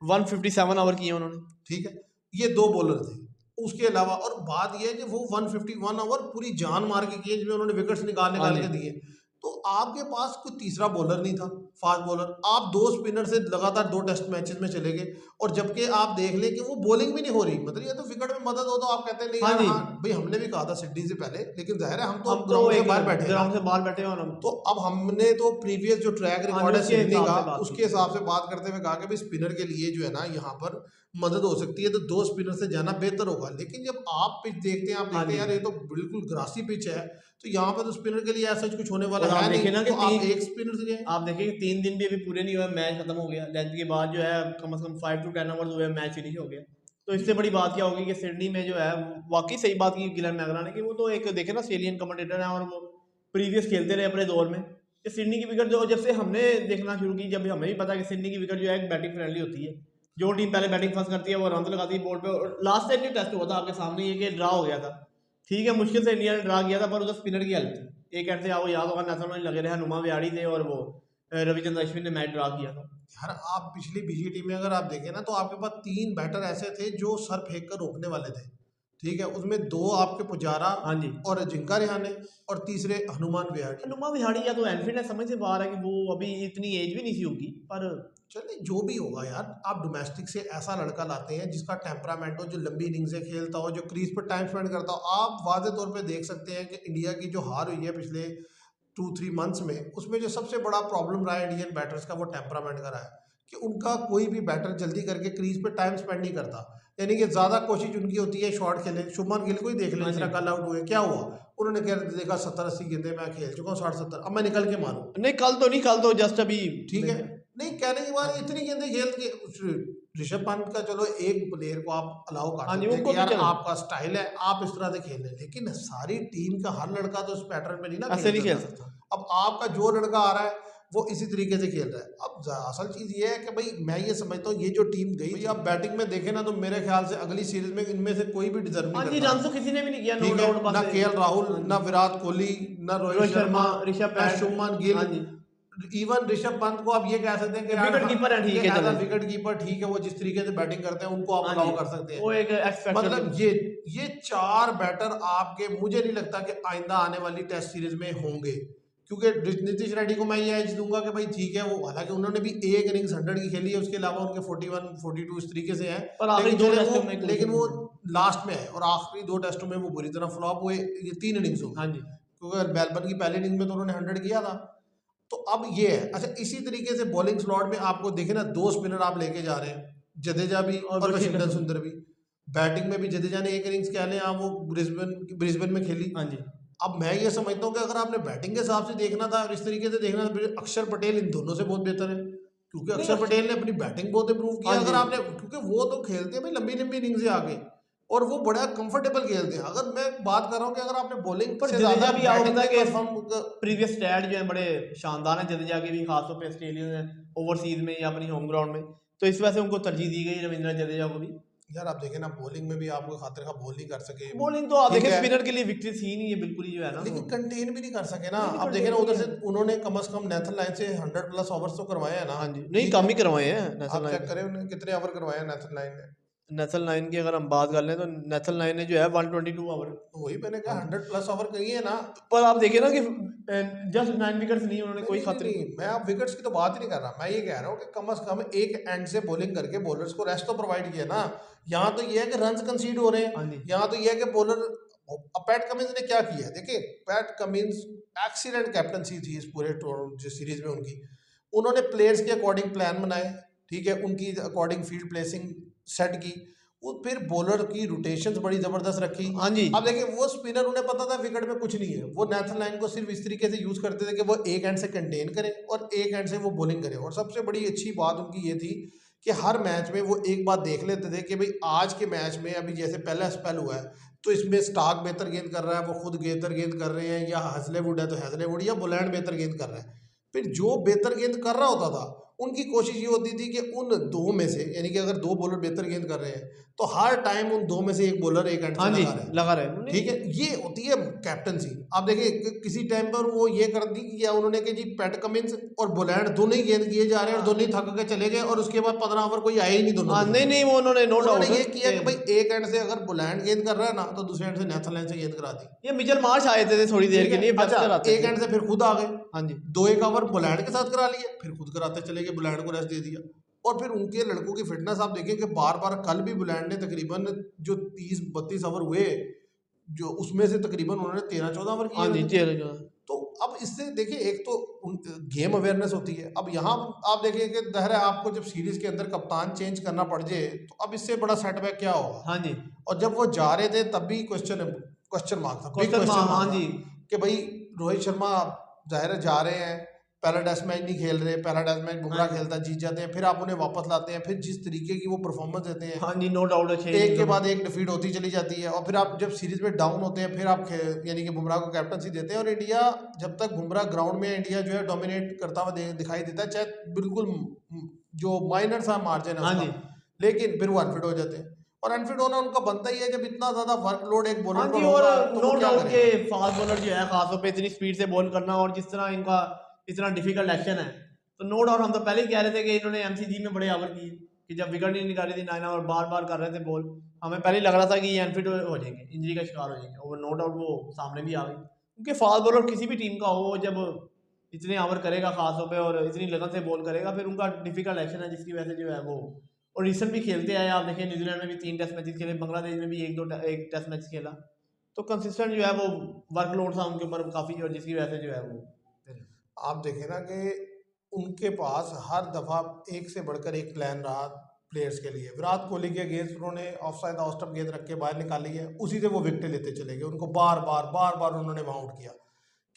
157 ओवर किए उन्होंने। ठीक है, ये 2 बॉलर थे। उसके अलावा और बात ये है कि वो 151 ओवर पूरी जान मार के किए जिसमें उन्होंने विकेट्स निकाल हाँ निकाल जी। के दिए। तो आपके पास कोई तीसरा बॉलर नहीं था फास्ट बॉलर, आप 2 स्पिनर से लगातार 2 टेस्ट मैचेस में चले गए। और जबकि आप देख लें कि वो बॉलिंग भी नहीं हो रही, मतलब ये तो विकेट में मदद हो तो आप कहते हैं नहीं हाँ यार जी। हाँ भाई हमने भी कहा था सिडनी से पहले, लेकिन जाहिर है हम तो हम तो ग्राउंड से एक बाहर बैठे हैं ना। ग्राउंड से बाहर बैठे हैं और हम तो अब हमने तो प्रीवियस जो ट्रैक हाँ रिकॉर्ड जी, है उसके सिडनी हिसाब का, से बात उसके की। हिसाब से बात करते हुए कहा कि भाई स्पिनर के लिए जो है ना यहाँ पर मदद हो सकती है, तो 2 स्पिनर से जाना बेहतर होगा। लेकिन जब आप पिच देखते हैं, आप हाँ देखते हैं जी। यार ये तो बिल्कुल ग्रासी पिच है, तो यहाँ पर तो स्पिनर के लिए ऐसा कुछ होने वाला और आप है देखें नहीं, ना कि तो आप तीन- एक स्पिनर से जाएं। आप देखिए कि 3 दिन भी अभी पूरे नहीं हुए, मैच खत्म हो गया। लेंथ के बाद जो है कम से कम 5 to 10 ओवर हुए, मैच फिनिश हो गया। तो इससे बड़ी बात क्या होगी कि सिडनी में जो है वाकई सही बात की गिलेन मैकग्रा ने कि वो तो एक देखे ना ऑस्ट्रेलियन कमेंटेटर है और वो प्रीवियस खेलते रहे अपने दौर में कि सिडनी की विकेट जो जब से हमने देखना शुरू की, जब हमें भी पता कि सिडनी की विकेट जो है एक बैटिंग फ्रेंडली होती है। जो टीम पहले बैटिंग फर्स्ट करती है वो रन लगाती है बोर्ड पे। और लास्ट टाइम जो टेस्ट हुआ था आपके सामने, ये कि ड्रा हो गया था। ठीक है, मुश्किल से इंडिया ने ड्रा किया था, पर उधर स्पिनर की हेल्प थी। एक एंड से आपको याद होगा नेशनल लगे रहे, हनुमा विहारी थे और वो रविचंद्र अश्विन ने मैच ड्रा किया था। यार आप पिछली बीजीटी में अगर आप देखें ना, तो आपके पास 3 बैटर ऐसे थे जो सर फेंक कर रोकने वाले थे। ठीक है, उसमें 2 आपके पुजारा हाँ जी। और जिंका रेहाने, और तीसरे हनुमान विहारी। हनुमा विहारी या तो एनफील्ड है, समझ से बाहर है कि वो अभी इतनी एज भी नहीं सी होगी, पर चलिए जो भी होगा यार, आप डोमेस्टिक से ऐसा लड़का लाते हैं जिसका टेम्परामेंट हो, जो लंबी इनिंग से खेलता हो, जो क्रीज पर टाइम स्पेंड करता हो। आप वाज़े तौर पे देख सकते हैं कि इंडिया की जो हार हुई है पिछले 2-3 मंथ्स में, उसमें जो सबसे बड़ा प्रॉब्लम रहा है इंडियन बैटर्स का, वो टेम्परामेंट का रहा है कि उनका कोई भी बैटर जल्दी करके क्रीज पे टाइम स्पेंड नहीं करता। यानी कि ज़्यादा कोशिश उनकी होती है शॉट खेले। शुभमन गिल को ही देख लें, हाँ जिस तरह जी। कल आउट हुए, क्या हुआ, उन्होंने क्या देखा 70-80 गेंदें मैं खेल चुका हूँ, 60-70, अब मैं निकल के मारूं। नहीं कल तो जस्ट अभी ठीक है, नहीं कहने के बाद इतनी गेंदें खेल के ऋषभ पंत का, चलो एक प्लेयर को आप अलाउ कर हाँ जी, सकते हैं उनको कि तो यार चलो। आपका स्टाइल है, आप इस तरह से खेल रहे हैं, लेकिन सारी टीम का हर लड़का तो इस पैटर्न में नहीं ना ऐसे नहीं खेल सकता। सकता। अब आपका जो लड़का आ रहा है वो इसी तरीके से खेल रहा है। अब असल चीज ये है कि भाई मैं ये समझता हूँ ये जो टीम गई थी, आप बैटिंग में देखें ना, तो मेरे ख्याल से अगली सीरीज में इनमें से कोई भी डिजर्व हाँ नहीं जी, करता। रन तो किसी ने भी नहीं किया, नो ठीक है, डाउट। ना केएल राहुल, ना विराट कोहली, ना रोहित शर्मा, ऋषभ ना पंत। शुभमन गिल, हाँ जी। इवन ऋषभ पंत को आप ये कह सकते हैं कि विकेट कीपर है, ठीक है, चलें। विकेट कीपर ठीक है, वो जिस तरीके से बैटिंग करते हैं उनको आप हाँ अलाउ जी, कर सकते हैं। वो एक एक्स फैक्टर मतलब ये 4 बैटर आपके, मुझे नहीं लगता कि आइंदा आने वाली टेस्ट सीरीज में होंगे, क्योंकि नीतीश रेड्डी को मैं ये एज दूंगा कि भाई ठीक है, वो हालांकि उन्होंने भी एक इनिंग्स 100 की खेली है, उसके अलावा उनके 41 42 इस तरीके से हैं, पर आखिरी लेकिन 2 चले टेस्टों वो में लेकिन वो लास्ट में है, और आखिरी 2 टेस्टों में वो बुरी तरह फ्लॉप हुए। ये 3 इनिंग्स हो गई, हाँ जी। क्योंकि मेलबर्न की पहली इनिंग में तो उन्होंने 100 किया था। तो अब ये है, अच्छा इसी तरीके से बॉलिंग स्लॉट में आपको देखे ना, 2 स्पिनर आप लेके जा रहे हैं, जडेजा भी और वाशिंगटन सुंदर भी। बैटिंग में भी जडेजा ने एक इनिंग्स कह लें आप वो ब्रिस्बेन में खेली। हाँ जी। अब मैं ये समझता हूँ कि अगर आपने बैटिंग के हिसाब से देखना था और इस तरीके से देखना था, फिर अक्षर पटेल इन दोनों से बहुत बेहतर है, क्योंकि अक्षर पटेल ने अपनी बैटिंग बहुत इंप्रूव किया। हाँ जी। अगर आपने, क्योंकि वो तो खेलते हैं भाई लंबी लंबी इनिंग्स से आगे, और वो बड़ा कंफर्टेबल खेलते हैं। अगर मैं बात कर रहा हूँ कि अगर आपने बॉलिंग पर से जडेजा ज्यादा भी आपको बैटिंग पता है में कि परफॉर्म, प्रीवियस स्टैट जो है बड़े शानदार हैं जडेजा के भी, खासतौर पे ऑस्ट्रेलिया में ओवरसीज में या अपनी होम ग्राउंड में, तो इस वजह से उनको तरजीह दी गई रविंद्र जडेजा को भी। यार आप देखें ना बॉलिंग में भी आपको खातिर का बॉल नहीं कर सके, बॉलिंग तो आप ठीक देखें है, स्पिनर के लिए विक्ट्री थी नहीं है बिल्कुल ही जो है ना, लेकिन तो कंटेन भी नहीं कर सके ना। नहीं नहीं आप देखें कंटेन ना भी उधर नहीं से है। उन्होंने कम से कम नेथन लाइन से 100+ ओवर्स तो करवाए हैं ना, हाँ जी, नहीं ठीक कम है। ही करवाए हैं नेशनल आप लाइन चेक ने। करें उन्होंने कितने ओवर करवाए हैं नेथन लाइन ने। नेशनल लाइन की अगर हम बात कर लें तो नेशनल लाइन ने जो है 122 ओवर। तो वही मैंने कहा हाँ जी, 100+ ओवर कही है ना। पर आप देखिए ना कि जस्ट 9 विकेट्स नहीं उन्होंने नहीं कोई नहीं नहीं खातिर। नहीं, मैं आप विकेट्स की तो बात ही नहीं कर रहा, मैं ये कह रहा हूँ कि कम से कम एक एंड से बॉलिंग करके बॉलर्स को रेस्ट तो प्रोवाइड किया ना। यहाँ तो ये है कि रन्स कंसीड हो रहे हाँ हैं, जी यहाँ तो ये है कि बॉलर। अब पैट कमिंस ने क्या किया है, देखिए पैट कमिंस एक्सीलेंट कैप्टनसी थी इस पूरे जो सीरीज में उनकी। उन्होंने प्लेयर्स के अकॉर्डिंग प्लान बनाए, ठीक है, उनकी अकॉर्डिंग फील्ड प्लेसिंग सेट की, वो फिर बॉलर की रोटेशंस बड़ी जबरदस्त रखी। हाँ जी अब देखिए वो स्पिनर, उन्हें पता था विकेट में कुछ नहीं है, वो नेथन लाइन को सिर्फ इस तरीके से यूज करते थे कि वो एक एंड से कंटेन करे और एक एंड से वो बॉलिंग करे। और सबसे बड़ी अच्छी बात उनकी ये थी कि हर मैच में वो एक बात देख लेते थे कि भाई आज के मैच में अभी जैसे पहला स्पेल हुआ है तो इसमें स्टार्क बेहतर गेंद कर रहा है, वो खुद बेहतर गेंद कर रहे हैं, या हेजलेवुड है तो हेजलेवुड या बुलैंड बेहतर गेंद कर रहा है। फिर जो बेहतर गेंद कर रहा होता था उनकी कोशिश ये होती थी कि उन दो में से, यानी कि अगर दो बॉलर बेहतर गेंद कर रहे हैं तो हर टाइम उन दो में से एक बॉलर एक एंड हाँ से जी लगा रहे हैं, लगा रहे हैं। ठीक है। ये होती है कैप्टनसी। आप देखिए किसी टाइम पर वो ये कर दी किया उन्होंने कि जी पैट कमिंस और बुलैंड दोनों ही गेंद किए जा रहे हैं और दोनों ही थक के चले गए और उसके बाद 15 ओवर कोई आया ही नहीं दोनों हाँ के नहीं लिए। नहीं वो उन्होंने नो उन्होंने डाउट ये किया कि कि भाई एक एंड से अगर बुलैंड गेंद कर रहा है ना तो दूसरे एंड से नेथन लाइन से गेंद करा दी, ये मिचेल मार्श आए थे थोड़ी देर ठीक के है। लिए, अच्छा, वेस्टर आते एक थे। एंड से फिर खुद आ गए, हाँ जी दो एक ओवर बुलैंड के साथ करा लिए, फिर खुद कराते चले गए, बुलैंड को रेस्ट दे दिया। और फिर उनके लड़कों की फिटनेस आप देखें कि बार बार, कल भी बुलैंड ने तकरीबन जो 30-32 ओवर हुए, जो उसमें से तकरीबन उन्होंने 13-14 ओवर किए हाँ हुए जी थे। चलो जो तो अब इससे देखिए एक तो गेम अवेयरनेस होती है। अब यहाँ आप देखिए कि ज़ाहिर है आपको जब सीरीज के अंदर कप्तान चेंज करना पड़ जाए तो अब इससे बड़ा सेटबैक क्या होगा। हाँ जी और जब वो जा रहे थे तब भी क्वेश्चन मार्क था, बिग क्वेश्चन क्वेश्चन हाँ मार्क था जी कि भाई रोहित शर्मा जाहिर है जा रहे हैं, पहला टेस्ट मैच नहीं खेल रहे, पहला टेस्ट मैच हाँ बुमराह खेलता है, जीत जाते हैं, फिर आप उन्हें वापस लाते हैं, फिर जिस तरीके की वो परफॉर्मेंस देते हैं, हाँ जी नो डाउट है, 6 एक के इनिंग्स बाद में। एक डिफीट होती चली जाती है। और फिर आप जब सीरीज में डाउन होते हैं फिर आप यानी कि बुमराह को कैप्टनसी देते हैं और इंडिया, जब तक बुमराह ग्राउंड में, इंडिया जो है डोमिनेट करता हुआ दिखाई देता है, चाहे बिल्कुल जो माइनर सा मार्जिन है हाँ उसका, जी लेकिन फिर वो अनफिट हो जाते हैं। और अनफिट होना उनका बनता ही है जब इतना ज्यादा वर्कलोड एक हाँ बॉलर जी। पर और होगा तो नो वो क्या डाउट के करेगा। फास्ट बॉलर जो है खासतौर पे इतनी स्पीड से बॉल करना और जिस तरह इनका इतना डिफिकल्ट एक्शन है, तो नो डाउट हम तो पहले ही कह रहे थे कि इन्होंने एमसीजी में बड़े ओवर किए कि जब विकेट नहीं निकाली थी 9 ओवर बार बार कर रहे थे बॉल, हमें पहले ही लग रहा था कि ये अनफिट हो जाएंगे, इंजरी का शिकार हो जाएंगे, और नो डाउट वो सामने भी आ गई। क्योंकि फास्ट बॉलर किसी भी टीम का हो, जब इतने ओवर करेगा खासतौर पे और इतनी लगन से बॉल करेगा, फिर उनका डिफिकल्ट एक्शन है जिसकी वजह से जो है वो, और रिसेंट भी खेलते आए। आप देखिए न्यूजीलैंड में भी 3 टेस्ट मैचेस खेले, बांग्लादेश में भी एक टेस्ट मैच खेला, तो कंसिस्टेंट जो है वो वर्कलोड था उनके ऊपर काफ़ी, और जिसकी वजह से जो है वो आप देखें ना कि उनके पास हर दफा एक से बढ़कर एक प्लान रहा प्लेयर्स के लिए। विराट कोहली के अगेंस्ट उन्होंने ऑफ साइड ऑस्टम गेंद रख के बाहर निकाली है, उसी से वो विकेट लेते चले गए, उनको बार बार उन्होंने आउट किया।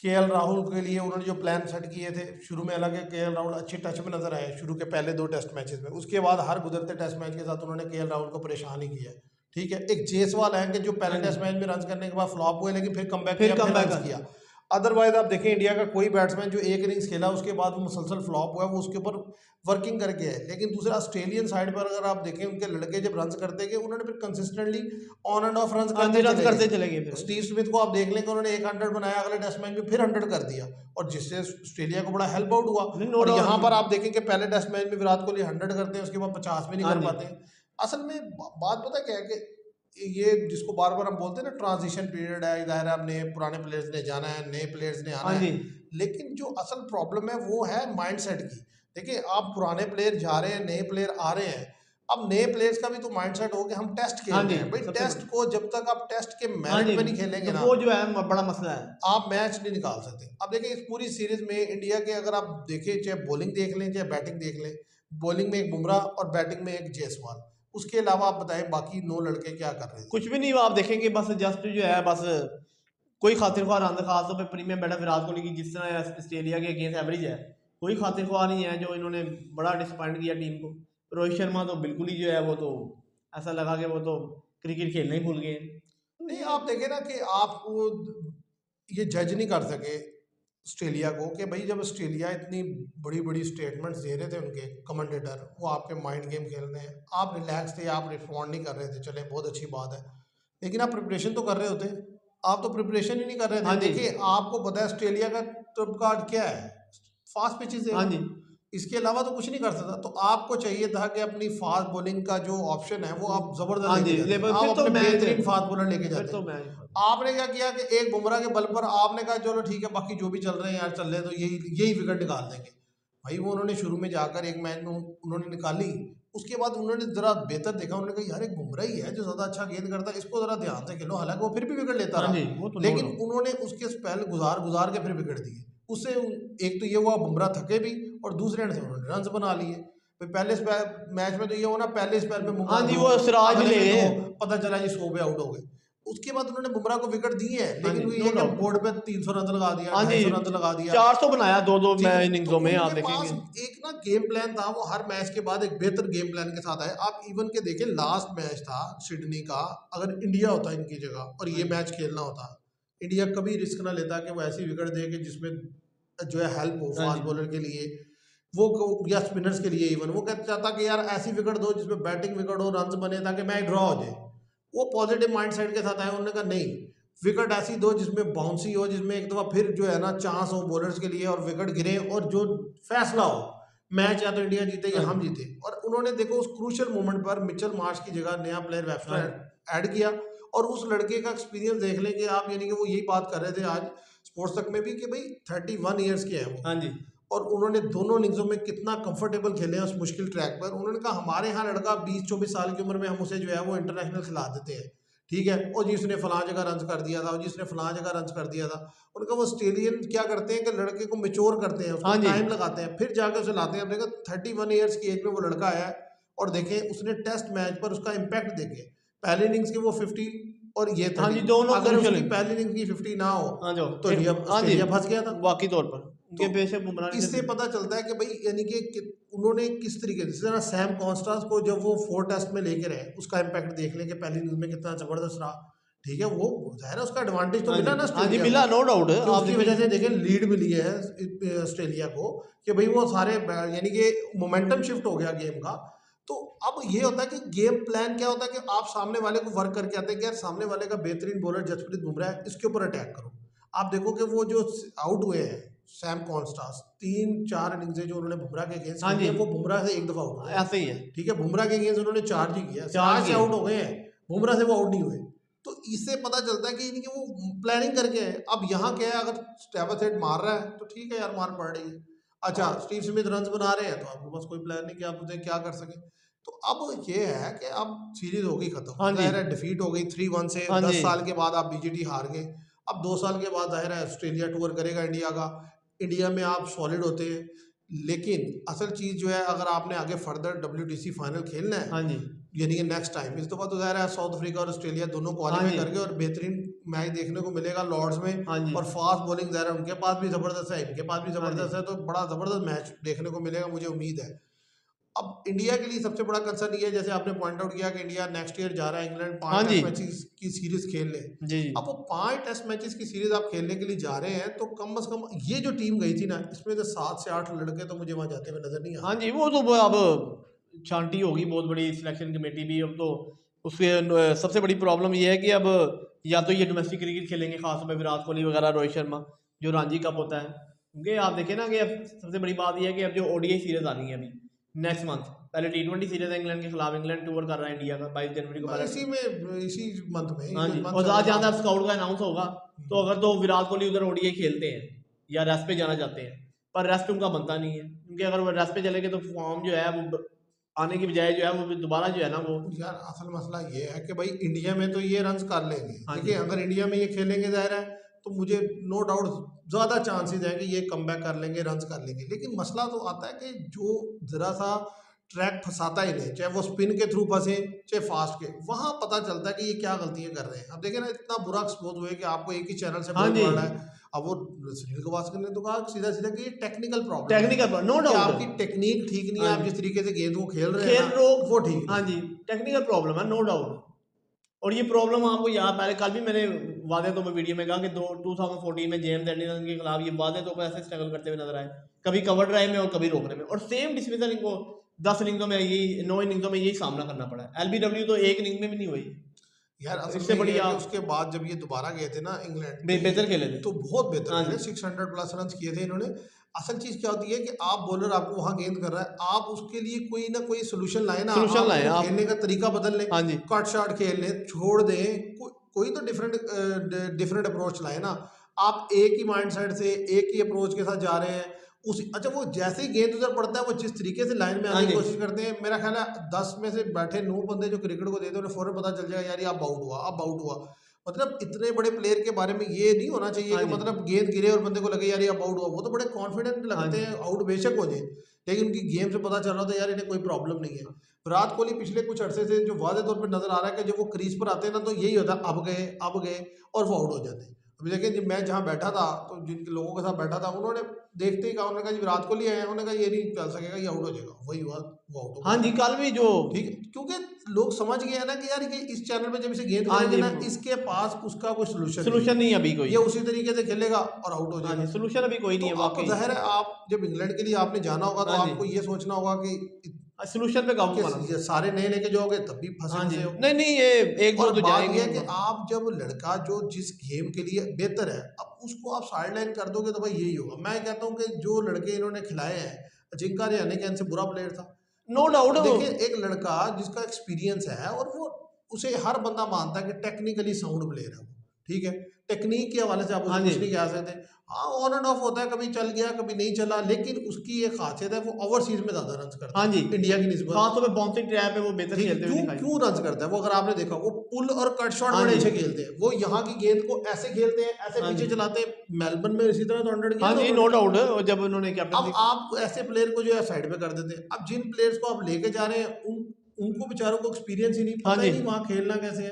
केएल राहुल के लिए उन्होंने जो प्लान सेट किए थे शुरू में, हालांकि केएल राहुल अच्छी टच में नजर आए शुरू के पहले 2 टेस्ट मैचेस में, उसके बाद हर गुजरते टेस्ट मैच के साथ उन्होंने केएल राहुल को परेशान ही किया, ठीक है। एक जेसवाल है कि जो पहले हाँ जी टेस्ट मैच में रन करने के बाद फ्लॉप हुए लेकिन फिर कमबैक फिर किया, कम फिर बैक रन किया। अदरवाइज आप देखें इंडिया का कोई बैट्समैन जो एक इनिंग्स खेला उसके बाद वो मुसलसल फ्लॉप हुआ, वो उसके ऊपर वर्किंग करके है। लेकिन दूसरा ऑस्ट्रेलियन साइड पर अगर आप देखें उनके लड़के जब रन करते गए उन्होंने फिर consistently on end of run हाँ जी करते रन चले करते गए। चले गए फिर। स्टीव स्मिथ को आप देख लें कि उन्होंने 100 बनाया, अगले टेस्ट मैच में फिर 100 कर दिया और जिससे ऑस्ट्रेलिया को बड़ा हेल्प आउट हुआ। नहीं नो और यहाँ डाउट। पर आप देखें कि पहले टेस्ट मैच में विराट कोहली 100 करते हैं, उसके बाद 50 भी नहीं हाँ कर जी पाते हैं। असल में बात पता क्या है कि ये जिसको बार बार हम बोलते हैं ना ट्रांजिशन पीरियड है, इधर है, अपने पुराने प्लेयर्स ने जाना है, नए प्लेयर्स ने आना हाँ है। जी लेकिन जो असल प्रॉब्लम है वो है माइंडसेट की। देखिए आप पुराने प्लेयर जा रहे हैं, नए प्लेयर आ रहे हैं, अब नए प्लेयर्स का भी तो माइंडसेट हो कि हम टेस्ट खेल हाँ रहे जी हैं। भाई सबसे टेस्ट को जब तक आप टेस्ट के हाँ मेरिट जी, में नहीं खेलेंगे तो ना वो जो है बड़ा मसला है। आप मैच नहीं निकाल सकते। अब देखिए इस पूरी सीरीज में इंडिया के अगर आप देखें, चाहे बॉलिंग देख लें चाहे बैटिंग देख लें, बॉलिंग में एक बुमराह और बैटिंग में एक जायसवाल, उसके अलावा आप बताएं बाकी 9 लड़के क्या कर रहे थे। कुछ भी नहीं आप देखेंगे, बस जस्ट जो है बस कोई खातिर ख्वाह रन, खासतौर पे प्रीमियम बैटर विराट कोहली की जिस तरह ऑस्ट्रेलिया के अगेंस्ट एवरेज है, कोई खातिर ख्वाह नहीं है, जो इन्होंने बड़ा डिसअपॉइंट किया टीम को। रोहित शर्मा तो बिल्कुल ही जो है वो तो ऐसा लगा कि वो तो क्रिकेट खेलना ही भूल गए हैं। नहीं, आप देखें ना कि आपको ये जज नहीं कर सके ऑस्ट्रेलिया को कि भाई जब ऑस्ट्रेलिया इतनी बड़ी बड़ी स्टेटमेंट्स दे रहे थे उनके कमेंटेटर, वो आपके माइंड गेम खेल रहे हैं, आप रिलैक्स थे, आप रिस्पॉन्ड नहीं कर रहे थे, चले बहुत अच्छी बात है, लेकिन आप प्रिपरेशन तो कर रहे होते। आप तो प्रिपरेशन ही नहीं कर रहे हाँ थे। जी। देखिए आपको पता है ऑस्ट्रेलिया का ट्रम्प कार्ड क्या है, फास्ट पिचेस है, हाँ जी। इसके अलावा तो कुछ नहीं कर सकता। तो आपको चाहिए था कि अपनी फास्ट बॉलिंग का जो ऑप्शन है वो आप जबरदस्त हाँ लेके जी, जाते, फिर आप तो अपने मैच बेहतरीन फास्ट बॉलर लेके फिर जाते। तो मैच आपने क्या किया कि एक बुमराह के बल पर आपने कहा चलो ठीक है, बाकी जो भी चल रहे हैं यार चल रहे हैं, तो यही यही विकेट निकाल देंगे। भाई वो उन्होंने शुरू में जाकर एक मैच में उन्होंने निकाली, उसके बाद उन्होंने जरा बेहतर देखा, उन्होंने कहा यार एक बुमराह ही है जो ज़्यादा अच्छा गेंद करता है, इसको ज़रा ध्यान से खेलो। हालांकि वो फिर भी विकेट लेता हाँ जी, रहा, वो तो लेकिन उन्होंने उसके स्पेल गुजार गुजार के फिर विकेट दिए। उससे एक तो ये हुआ बुमराह थके भी, और दूसरे एंड से उन्होंने रन बना लिए। भाई पहले मैच में तो ये हो ना, पहले स्पेल पे हाँ जी, बुमराह वो सिराज भी अगले ले में गए। दो, पता चला जी 100 पे आउट हो गए। उसके बाद उन्होंने बुमराह को विकेट दिए हैं, हाँ लेकिन जी, वो नो ये कि डाउट। बोर्ड पे 300 रन लगा दिया, हाँ जी, 250 रन लगा दिया, 400 बनाया दो ठीक है। तो इनिंग्सों में, आप उनके पास देखेंगे। एक ना गेम प्लान था, वो हर मैच के बाद एक बेहतर गेम प्लान के साथ आए। आप इवन के देखें लास्ट मैच था सिडनी का, अगर इंडिया होता इनकी जगह और ये मैच खेलना होता, इंडिया कभी रिस्क ना लेता कि वो ऐसी विकेट दे कि जिसमें जो है हेल्प हो हाँ फास्ट जी, बॉलर के लिए, या स्पिनर्स के लिए। इवन वो कहता चाहता कि यार ऐसी विकेट दो जिसमें बैटिंग विकेट हो, रन बने, ताकि मैच ड्रॉ हो जाए। वो पॉजिटिव माइंड सेट के साथ आए, उन्होंने कहा नहीं, विकेट ऐसी दो जिसमें बाउंसी हो, जिसमें एक दफ़ा फिर जो है ना चांस हो बॉलर्स के लिए, और विकेट गिरे और जो फैसला हो मैच, या तो इंडिया जीते या हाँ हम जी, जीते। और उन्होंने देखो उस क्रूशियल मोमेंट पर मिचेल मार्श की जगह नया प्लेयर हाँ वेफर जी, ऐड किया, और उस लड़के का एक्सपीरियंस देख लेंगे आप, यानी कि वो यही बात कर रहे थे आज स्पोर्ट्स तक में भी कि भाई 31 ईयर्स के हैं वो, हाँ जी, और उन्होंने दोनों इनिंग्सों में कितना कंफर्टेबल खेले हैं उस मुश्किल ट्रैक पर। उन्होंने कहा हमारे यहाँ लड़का 20-24 साल की उम्र में हम उसे जो है वो इंटरनेशनल खिला देते हैं, ठीक है, और जिसने फलां जगह रन कर दिया था, और जिसने फलां जगह रन कर दिया था। उनका वो ऑस्ट्रेलियन क्या करते हैं कि लड़के को मेच्योर करते हैं, उसको हाँ जी, टाइम लगाते हैं, फिर जाकर उसे लाते हैं। अब देखो 31 ईयर्स की एज में वो लड़का आया है, और देखें उसने टेस्ट मैच पर उसका इम्पैक्ट देखे, पहले इनिंग्स के वो 50 और ये हाँ जी, 30। दोनों अगर क्रूशियल उसकी हैं। पहली इनिंग्स की 50 ना हो हाँ जो तो इंडिया हाँ जी, ऑस्ट्रेलिया फंस गया था। वाकई तौर पर तो उनके बेस पे बुमराह ने इससे पता चलता है कि भाई यानी कि उन्होंने किस तरीके से, जिस तरह सैम कॉन्स्टांस को जब वो 4 टेस्ट में लेके रहे, उसका इम्पैक्ट देख लें कि पहली इनिंग्स में कितना जबरदस्त रहा, ठीक है। वो जाहिर है उसका एडवांटेज तो हाँ मिला जी, ना हाँ जी, ऑस्ट्रेलिया मिला, को, नो डाउट। कि आप उसकी वजह से देखें लीड मिली है ऑस्ट्रेलिया को, कि भाई वो सारे यानी कि मोमेंटम शिफ्ट हो गया गेम का। तो अब ये होता है कि गेम प्लान क्या होता है कि आप सामने वाले को वर्क करके आते हैं कि यार सामने वाले का बेहतरीन बॉलर जसप्रीत बुमराह है, इसके ऊपर अटैक करो। आप देखो कि वो जो आउट हुए हैं सैम कॉन्स्टांस, 3-4 इनिंग्स जो उन्होंने बुमराह के अगेंस्ट हाँ खेली जी, है, वो बुमराह से एक दफा आउट हुए हैं, ऐसे ही है, ठीक है। बुमराह के अगेंस्ट उन्होंने चार्ज ही किया, चार सिराज से किए। आउट हो गए हैं, बुमराह से वो आउट नहीं हुए। तो इससे पता चलता है कि इनकी वो प्लानिंग करके है। अब यहाँ क्या है, अगर स्टेबल हेड मार रहा है तो ठीक है यार, मार पड़ रही है। अच्छा स्टीव स्मिथ रन बना रहे हैं तो आपके पास कोई प्लान नहीं कि आप उसे क्या कर सकें। तो अब ये है कि अब सीरीज हो गई खत्म, हाँ जी, जाहिर है डिफीट हो गई 3-1 से। हाँ 10 जी, साल के बाद आप बीजीटी हार गए। अब 2 साल के बाद जाहिर है ऑस्ट्रेलिया टूर करेगा इंडिया का, इंडिया में आप सॉलिड होते हैं। लेकिन असल चीज़ जो है, अगर आपने आगे फर्दर WTC फाइनल खेलना है, हाँ जी, यानी कि नेक्स्ट टाइम, इस दफ़ा तो ज़ाहिर है साउथ अफ्रीका और ऑस्ट्रेलिया दोनों हाँ क्वालिफाई जी, करके और बेहतरीन मैच देखने को मिलेगा लॉर्ड्स में। हाँ जी, और फास्ट बॉलिंग ज़ाहिर है उनके पास भी ज़बरदस्त है, इनके पास भी हाँ जी, ज़बरदस्त है, तो बड़ा ज़बरदस्त मैच देखने को मिलेगा, मुझे उम्मीद है। अब इंडिया के लिए सबसे बड़ा कंसर्न ये है, जैसे आपने पॉइंट आउट किया कि इंडिया नेक्स्ट ईयर जा रहा है इंग्लैंड, हाँ 5 जी, टेस्ट मैचेस की सीरीज खेलने। जी, जी, अब वो 5 टेस्ट मैचेस की सीरीज आप खेलने के लिए जा रहे हैं, तो कम से कम ये जो टीम गई थी ना, इसमें से 7 से 8 लड़के तो मुझे वहाँ जाते हुए नजर नहीं आ हाँ रहे। जी, वो तो अब छांटी होगी बहुत बड़ी सिलेक्शन कमेटी भी। अब तो उसके सबसे बड़ी प्रॉब्लम ये है कि अब या तो ये डोमेस्टिक क्रिकेट खेलेंगे, खासतौर पर विराट कोहली वगैरह, रोहित शर्मा, जो रणजी कप होता है। क्योंकि आप देखें ना कि अब सबसे बड़ी बात यह है कि अब जो ODI सीरीज आनी है अभी नेक्स्ट मंथ, पहले T20 सीरीज है इंग्लैंड के खिलाफ, इंग्लैंड टूर कर रहा है इंडिया का 22 जनवरी को पहले। इसी में इसी मंथ में हाँ जो जी, मंथ और चल आज रहा जहाँ है। तक स्काउट का अनाउंस होगा, तो अगर तो विराट कोहली उधर ODI खेलते हैं या रेस्ट पे जाना चाहते हैं, पर रेस्ट उनका बनता नहीं है, क्योंकि अगर वो रेस्ट पे चले गए तो फॉर्म जो है वो आने की बजाय जो है वो दोबारा जो है ना वो। यार असल मसला ये है कि भाई इंडिया में तो ये रन्स कर लेंगे, हाँ देखिए जी, अगर इंडिया में ये खेलेंगे जाहिर है, तो मुझे नो डाउट ज़्यादा चांसेस है कि ये कमबैक कर लेंगे, रन्स कर लेंगे। लेकिन मसला तो आता है कि जो ज़रा सा ट्रैक फंसाता ही नहीं, चाहे वो स्पिन के थ्रू फंसे चाहे फास्ट के, वहाँ पता चलता है कि ये क्या गलतियाँ कर रहे हैं। अब देखें ना, इतना बुरा एक्सपोज हुए कि आपको एक ही चैनल से हाँ बोल जी, पड़ रहा है। अब वो सुनील गावस्कर ने तो कहा सीधा सीधा कि ये टेक्निकल प्रॉब्लम है, टेक्निकल नो कि डाउट। आपकी टेक्निक ठीक नहीं है, हाँ आप जी, जिस तरीके से गेंद को खेल रहे हैं खेल ना रोग, वो ठीक हाँ नहीं है। जी, टेक्निकल प्रॉब्लम है, नो डाउट। और ये प्रॉब्लम आपको यहाँ पहले कल भी मैंने वादे तौर पर वीडियो में कहा कि 2014 में जेम्स एंडरसन के खिलाफ ये वादे तौर पर ऐसे स्ट्रगल करते हुए नजर आए, कभी कवर ड्राइव में और कभी रोकने में, और सेम डिसमिसल इनको 10 इनिंग्सों में यही 9 इनिंग्सों में यही सामना करना पड़ा है। एलबीडब्ल्यू तो एक इनिंग में भी नहीं हुई यार। असल इससे में बढ़िया उसके बाद जब ये दोबारा गए थे ना इंग्लैंड, बेहतर खेले थे तो बहुत बेहतर हाँ खेले, जी 600 प्लस रन किए थे इन्होंने। असल चीज क्या होती है कि आप बॉलर आपको वहां गेंद कर रहा है, आप उसके लिए कोई ना कोई सोल्यूशन लाए ना, सोल्यूशन लाए आप आप खेलने का तरीका बदल लें, हाँ जी कट शॉट खेल लें, छोड़ दें, कोई तो डिफरेंट अप्रोच लाए ना। आप एक ही माइंड सेट से एक ही अप्रोच के साथ जा रहे हैं उस, अच्छा वो जैसे ही गेंद उधर पड़ता है वो जिस तरीके से लाइन में हाँ आने की जी कोशिश करते हैं, मेरा ख्याल है 10 में से बैठे 9 बंदे जो क्रिकेट को देते हैं उन्हें फौरन पता चल जाएगा यार ये अब आउट हुआ, अब आउट हुआ। मतलब इतने बड़े प्लेयर के बारे में ये नहीं होना चाहिए हाँ कि जी मतलब गेंद गिरे और बंदे को लगे यार ये अब आउट हुआ। वो तो बड़े कॉन्फिडेंट हाँ लगते जी हैं, आउट बेशक हो जाए, लेकिन उनकी गेम से पता चल रहा था यार इन्हें कोई प्रॉब्लम नहीं है। विराट कोहली पिछले कुछ अरसे से जो वादे तौर पर नजर आ रहा है कि जब वो क्रीज पर आते हैं ना तो यही होता है अब गए और वो आउट हो जाते हैं। अभी देखिए जब मैं जहाँ बैठा था तो जिन लोगों के साथ बैठा था उन्होंने देखते ही कहा, उन्होंने कहा जी विराट कोहली आए हैं, उन्होंने कहा ये नहीं चल सकेगा, ये आउट हो जाएगा, वही हुआ, वो आउट हो हाँ गया। जी कल भी जो ठीक है, क्योंकि लोग समझ गए हैं ना कि यार ये इस चैनल पे जब इसे गेंद हाँ करेंगे जी ना इसके पास उसका कोई सोल्यूशन नहीं सोल्यूशन है, नहीं है अभी कोई ये उसी तरीके से खेलेगा और आउट हो हाँ जाएगा। जी सोल्यूशन अभी कोई तो नहीं है आपको वाकई जाहिर है आप जब इंग्लैंड के लिए आपने जाना होगा तो हाँ जी आपको ये सोचना होगा कि सोल्यूशन पे काबू पाना ये सारे नए लेके जाओगे तब भी फंसे हाँ जी फंसे हो। नहीं नहीं ये एक दो और तो बात जाएंगे यह है कि आप जब लड़का जो जिस गेम के लिए बेहतर है अब उसको आप साइड लाइन कर दोगे तो भाई यही होगा। मैं कहता हूँ कि जो लड़के इन्होंने खिलाए हैं, अजिंका रहाणे कैन से बुरा प्लेयर था, नो डाउट देखिए एक लड़का जिसका एक्सपीरियंस है और वो उसे हर बंदा मानता है कि टेक्निकली साउंड प्लेयर है वो, ठीक है, टेक्निक के हवाले से आप हाँ उसे जी कुछ नहीं कह सकते। हाँ ऑन एंड ऑफ होता है, कभी चल गया कभी नहीं चला, लेकिन उसकी एक खासियत है वो ओवरसीज में ज्यादा रन करता हाँ है जी इंडिया की निस्बत। खासतौर पे बाउंसिंग ट्रैप पे वो बेहतर ठीक, खेलते हुए क्यों दिखाई क्यों रन करता है वो, अगर आपने देखा वो पुल और कट शॉट हाँ बड़े जी अच्छे खेलते हैं, वो यहाँ की गेंद को ऐसे खेलते हैं, ऐसे हाँ पीछे जी चलाते हैं। मेलबर्न में इसी तरह तो 100 हाँ किया जी था नो उन्होंने। डाउट जब उन्होंने अब कैप्टनसी आप ऐसे प्लेयर को जो है साइड पे कर देते हैं। अब जिन प्लेयर्स को आप लेके जा रहे हैं उनको बेचारों को एक्सपीरियंस ही नहीं, हाँ पता जी ही नहीं वहाँ खेलना कैसे है,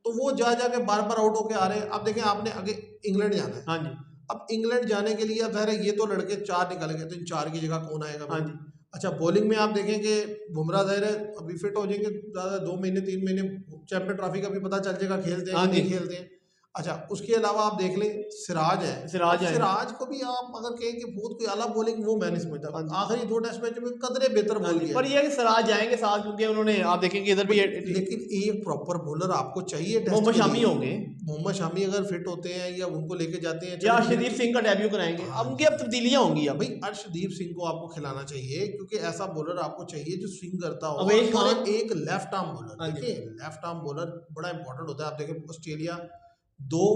तो वो जा जाके बार बार आउट होके आ रहे हैं। अब देखें आपने आगे इंग्लैंड जाना है, हाँ जी अब इंग्लैंड जाने के लिए अब ज़ाहिर है ये तो लड़के 4 निकल गए, तो इन 4 की जगह कौन आएगा हाँ फिर। जी अच्छा बॉलिंग में आप देखें कि बुमराह ज़ाहिर है अभी फिट हो जाएंगे, ज़्यादा 2 महीने 3 महीने चैंपियन ट्रॉफी का भी पता चल जाएगा खेलते हैं हाँ कि जी नहीं खेलते हैं। अच्छा उसके अलावा आप देख लें सिराज है, सिराज अब है सिराज को भी आप अगर कहें कि बहुत कोई आला बॉलिंग वो मैं नहीं समझता, हाँ जी आखिरी 2 टेस्ट मैच में कदरे बेहतर हाँ बॉल जी किया पर है। ये है कि सिराज जाएंगे साथ क्योंकि उन्होंने आप देखेंगे इधर भी लेकिन एक प्रॉपर बॉलर आपको चाहिए टेस्ट मोहम्मद के शामी लिए। होंगे मोहम्मद शामी अगर फिट होते हैं या उनको लेके जाते हैं, या चलो अर्शदीप सिंह का डेब्यू कराएंगे हाँ अब उनकी अब तब्दीलियां होंगी अब भाई अर्शदीप सिंह को आपको खिलाना चाहिए, क्योंकि ऐसा बॉलर आपको चाहिए जो स्विंग करता हो। अवेश और खान एक लेफ्ट आर्म बॉलर, हाँ जी देखिए लेफ्ट आर्म बॉलर बड़ा इंपॉर्टेंट होता है। आप देखें ऑस्ट्रेलिया 2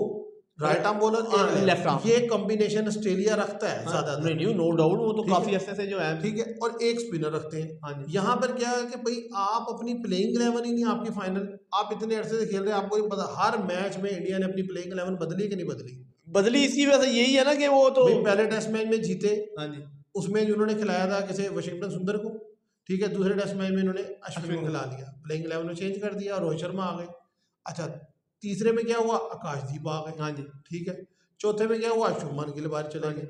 राइट आर्म बॉलर एक लेफ्ट लेफ्ट, आर्म ये कॉम्बिनेशन ऑस्ट्रेलिया रखता है हाँ ज्यादातर, नहीं नहीं नो डाउट वो तो ठीक है काफी अरसे से जो है ठीक है, और एक स्पिनर रखते हैं। हाँ जी यहाँ पर क्या है कि भाई आप अपनी प्लेइंग 11 ही नहीं आपकी फाइनल, आप इतने अरसे से खेल रहे हैं, आपको ये पता हर मैच में इंडिया ने अपनी प्लेइंग 11 बदली कि नहीं बदली। बदली इसी वजह से यही है ना कि वो तो भाई पहले टेस्ट मैच में जीते, हाँ जी उसमें उन्होंने खिलाया था किसे, वाशिंगटन सुंदर को, ठीक है, दूसरे टेस्ट मैच में इन्होंने अश्विन को खिला लिया, प्लेइंग 11 में चेंज कर दिया और रोहित शर्मा आ गए। अच्छा तीसरे में क्या हुआ, आकाशदीप आ गए, हाँ जी ठीक है, चौथे में क्या हुआ, शुभमन गिल बाहर चले गए,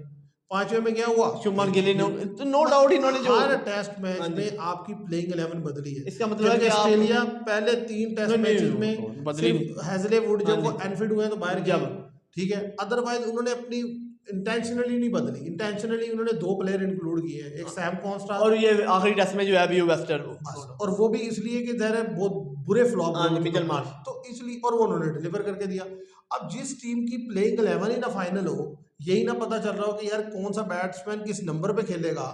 पांचवें में क्या हुआ, शुभमन गिल तो नो डाउट इन्होंने जो हर टेस्ट मैच हाँ जी में आपकी प्लेइंग 11 बदली है। इसका मतलब है कि आप ऑस्ट्रेलिया पहले 3 टेस्ट नहीं मैचेस नहीं में बदली नहीं सिर्फ हैजलेवुड हाँ जब वो जी एनफील्ड हुए तो बाहर गए, जब ठीक है, अदरवाइज उन्होंने अपनी इंटेंशनली नहीं बदली, इंटेंशनली उन्होंने 2 प्लेयर इंक्लूड किए हैं, एक सैम कॉन्स्टा और ये आखिरी टेस्ट में जो है अभी वेस्टर बस, और वो भी इसलिए कि ज़ाहिर है बहुत बुरे फ्लॉप हाँ हो जी चुके मिचेल थे, मार्श तो इसलिए, और वो उन्होंने डिलीवर करके दिया। अब जिस टीम की प्लेइंग 11 ही ना फाइनल हो, यही ना पता चल रहा हो कि यार कौन सा बैट्समैन किस नंबर पे खेलेगा,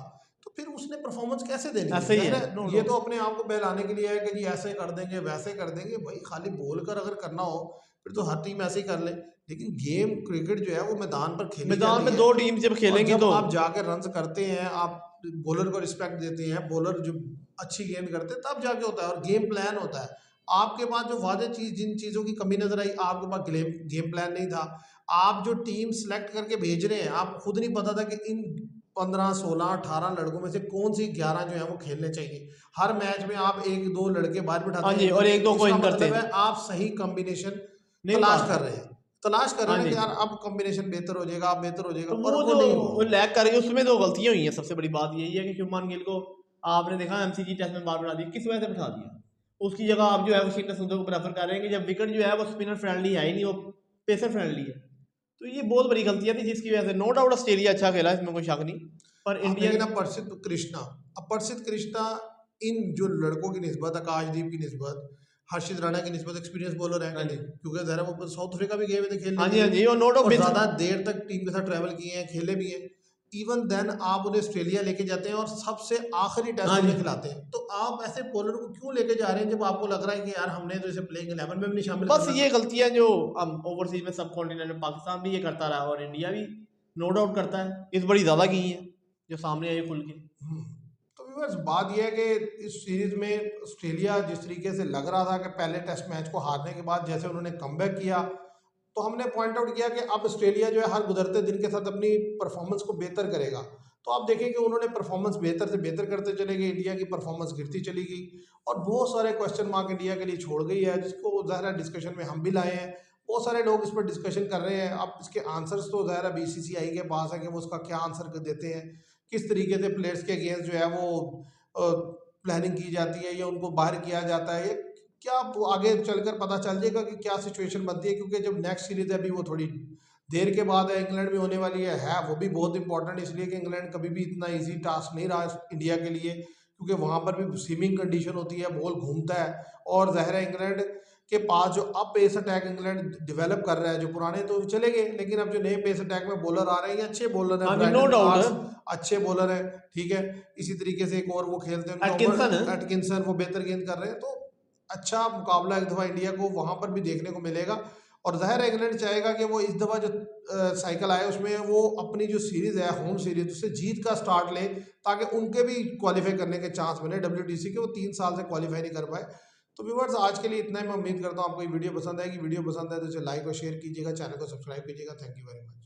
तो फिर उसने परफॉर्मेंस कैसे देनी ऐसे ही है। है नो ये तो अपने आप को बहलाने के लिए है कि जी ऐसे कर देंगे वैसे कर देंगे, भाई खाली बोल कर अगर करना हो फिर तो हर टीम ऐसे ही कर ले, लेकिन गेम क्रिकेट जो है वो मैदान पर खेली मैदान में जाती है। 2 टीम जब खेलेंगी जब तो आप जाके रन करते हैं, आप बॉलर को रिस्पेक्ट देते हैं, बॉलर जो अच्छी गेंद करते हैं तब जाके होता है, और गेम प्लान होता है। आपके पास जो वादे चीज जिन चीज़ों की कमी नजर आई, आपके पास गेम प्लान नहीं था। आप जो टीम सेलेक्ट करके भेज रहे हैं, आप खुद नहीं पता था कि इन 15 16 18 लड़कों में से कौन सी 11 जो है वो खेलने चाहिए। हर मैच में आप 1-2 लड़के बाहर बिठाते हाँ हैं जी और 1-2 को इन करते हैं, आप सही कॉम्बिनेशन नहीं तलाश बात कर रहे हैं, तलाश कर रहे हाँ हैं जी कि यार अब कॉम्बिनेशन बेहतर हो जाएगा, अब बेहतर हो जाएगा, तो पर वो वो जो नहीं वो हुआ। लैग कर गई उसमें तो गलतियां हुई हैं। सबसे बड़ी बात यही है कि शुभमान गिल को आपने देखा एमसीजी टेस्ट में बाहर बिठा दिया, किस वजह से बिठा दिया, उसकी जगह आप जो है वशिंगटन सुंदर को प्रेफर कर रहे हैं कि जब विकेट जो है वो स्पिनर फ्रेंडली है ही नहीं, वो पेसर फ्रेंडली है। तो ये बहुत बड़ी गलतियां थी जिसकी वजह से नो डाउट ऑस्ट्रेलिया अच्छा खेला, इसमें कोई शक नहीं, पर अब इंडिया लेकिन अब प्रसिद्ध कृष्णा इन जो लड़कों की निस्बत, आकाशदीप की निस्बत, हर्षित राणा की निस्बत एक्सपीरियंस बॉलर है हाँ जी, क्योंकि जरा वो साउथ अफ्रीका भी गए हुए थे खेलने हाँ के जी, हाँ लिए जी, और नो और डाउट ज़्यादा देर तक टीम के साथ ट्रैवल किए हैं, खेले भी हैं। इवन देन आप उन्हें ऑस्ट्रेलिया लेके जाते हैं और सबसे आखिरी टेस्ट हाँ जी। उन्हें खिलाते हैं, तो आप ऐसे बॉलर को क्यों लेके जा रहे हैं जब आपको लग रहा है कि यार हमने तो इसे प्लेइंग 11 में भी नहीं शामिल बस करना ये था। गलतियां जो हम ओवरसीज में सब कॉन्टिनेंट में पाकिस्तान भी ये करता रहा और इंडिया भी नो डाउट करता है, इस बड़ी ज़्यादा की है जो सामने आई खुल के। हम्म। तो व्यूअर्स बात यह है कि इस सीरीज में ऑस्ट्रेलिया जिस तरीके से लग रहा था कि पहले टेस्ट मैच को हारने के बाद जैसे उन्होंने कमबैक किया, तो हमने पॉइंट आउट किया कि अब ऑस्ट्रेलिया जो है हर गुजरते दिन के साथ अपनी परफॉर्मेंस को बेहतर करेगा। तो आप देखें कि उन्होंने परफॉर्मेंस बेहतर से बेहतर करते चले गए, इंडिया की परफॉर्मेंस गिरती चली गई और बहुत सारे क्वेश्चन मार्क इंडिया के लिए छोड़ गई है, जिसको ज़ाहिर डिस्कशन में हम भी लाए हैं। बहुत सारे लोग इस पर डिस्कशन कर रहे हैं। अब इसके आंसर्स तो ज़ाहिर बीसीसीआई के पास है कि वो उसका क्या आंसर देते हैं, किस तरीके से प्लेयर्स के अगेंस्ट जो है वो प्लानिंग की जाती है या उनको बाहर किया जाता है, क्या आगे चलकर पता चल जाएगा कि क्या सिचुएशन बनती है, क्योंकि जब नेक्स्ट सीरीज है अभी वो थोड़ी देर के बाद है, इंग्लैंड में होने वाली है वो भी बहुत इंपॉर्टेंट इसलिए कि इंग्लैंड कभी भी इतना इजी टास्क नहीं रहा इंडिया के लिए, क्योंकि वहाँ पर भी सीमिंग कंडीशन होती है, बॉल घूमता है और ज़ाहिर है इंग्लैंड के पास जो अब पेस अटैक इंग्लैंड डेवलप कर रहा है, जो पुराने तो चले गए लेकिन अब जो नए पेस अटैक में बॉलर आ रहे हैं ये अच्छे बॉलर हैं, हाँ जी, नो ब्राइटन डाउट लार्स अच्छे बॉलर हैं, ठीक है। इसी तरीके से एक और वो खेलते हैं एटकिंसन है। एटकिंसन, वो बेहतर गेंद कर रहे हैं, तो अच्छा मुकाबला एक दफ़ा इंडिया को वहाँ पर भी देखने को मिलेगा। और ज़ाहिर है इंग्लैंड चाहेगा कि वो इस दफ़ा जो साइकिल आए उसमें वो अपनी जो सीरीज़ है होम सीरीज उससे जीत का स्टार्ट ले, ताकि उनके भी क्वालिफाई करने के चांस बने WTC के, वो 3 साल से क्वालिफाई नहीं कर पाए। तो व्यूअर्स आज के लिए इतना ही, मैं उम्मीद करता हूँ आपको ये वीडियो पसंद आएगी। वीडियो पसंद आए तो इसे लाइक और शेयर कीजिएगा, चैनल को सब्सक्राइब कीजिएगा। Thank you very much.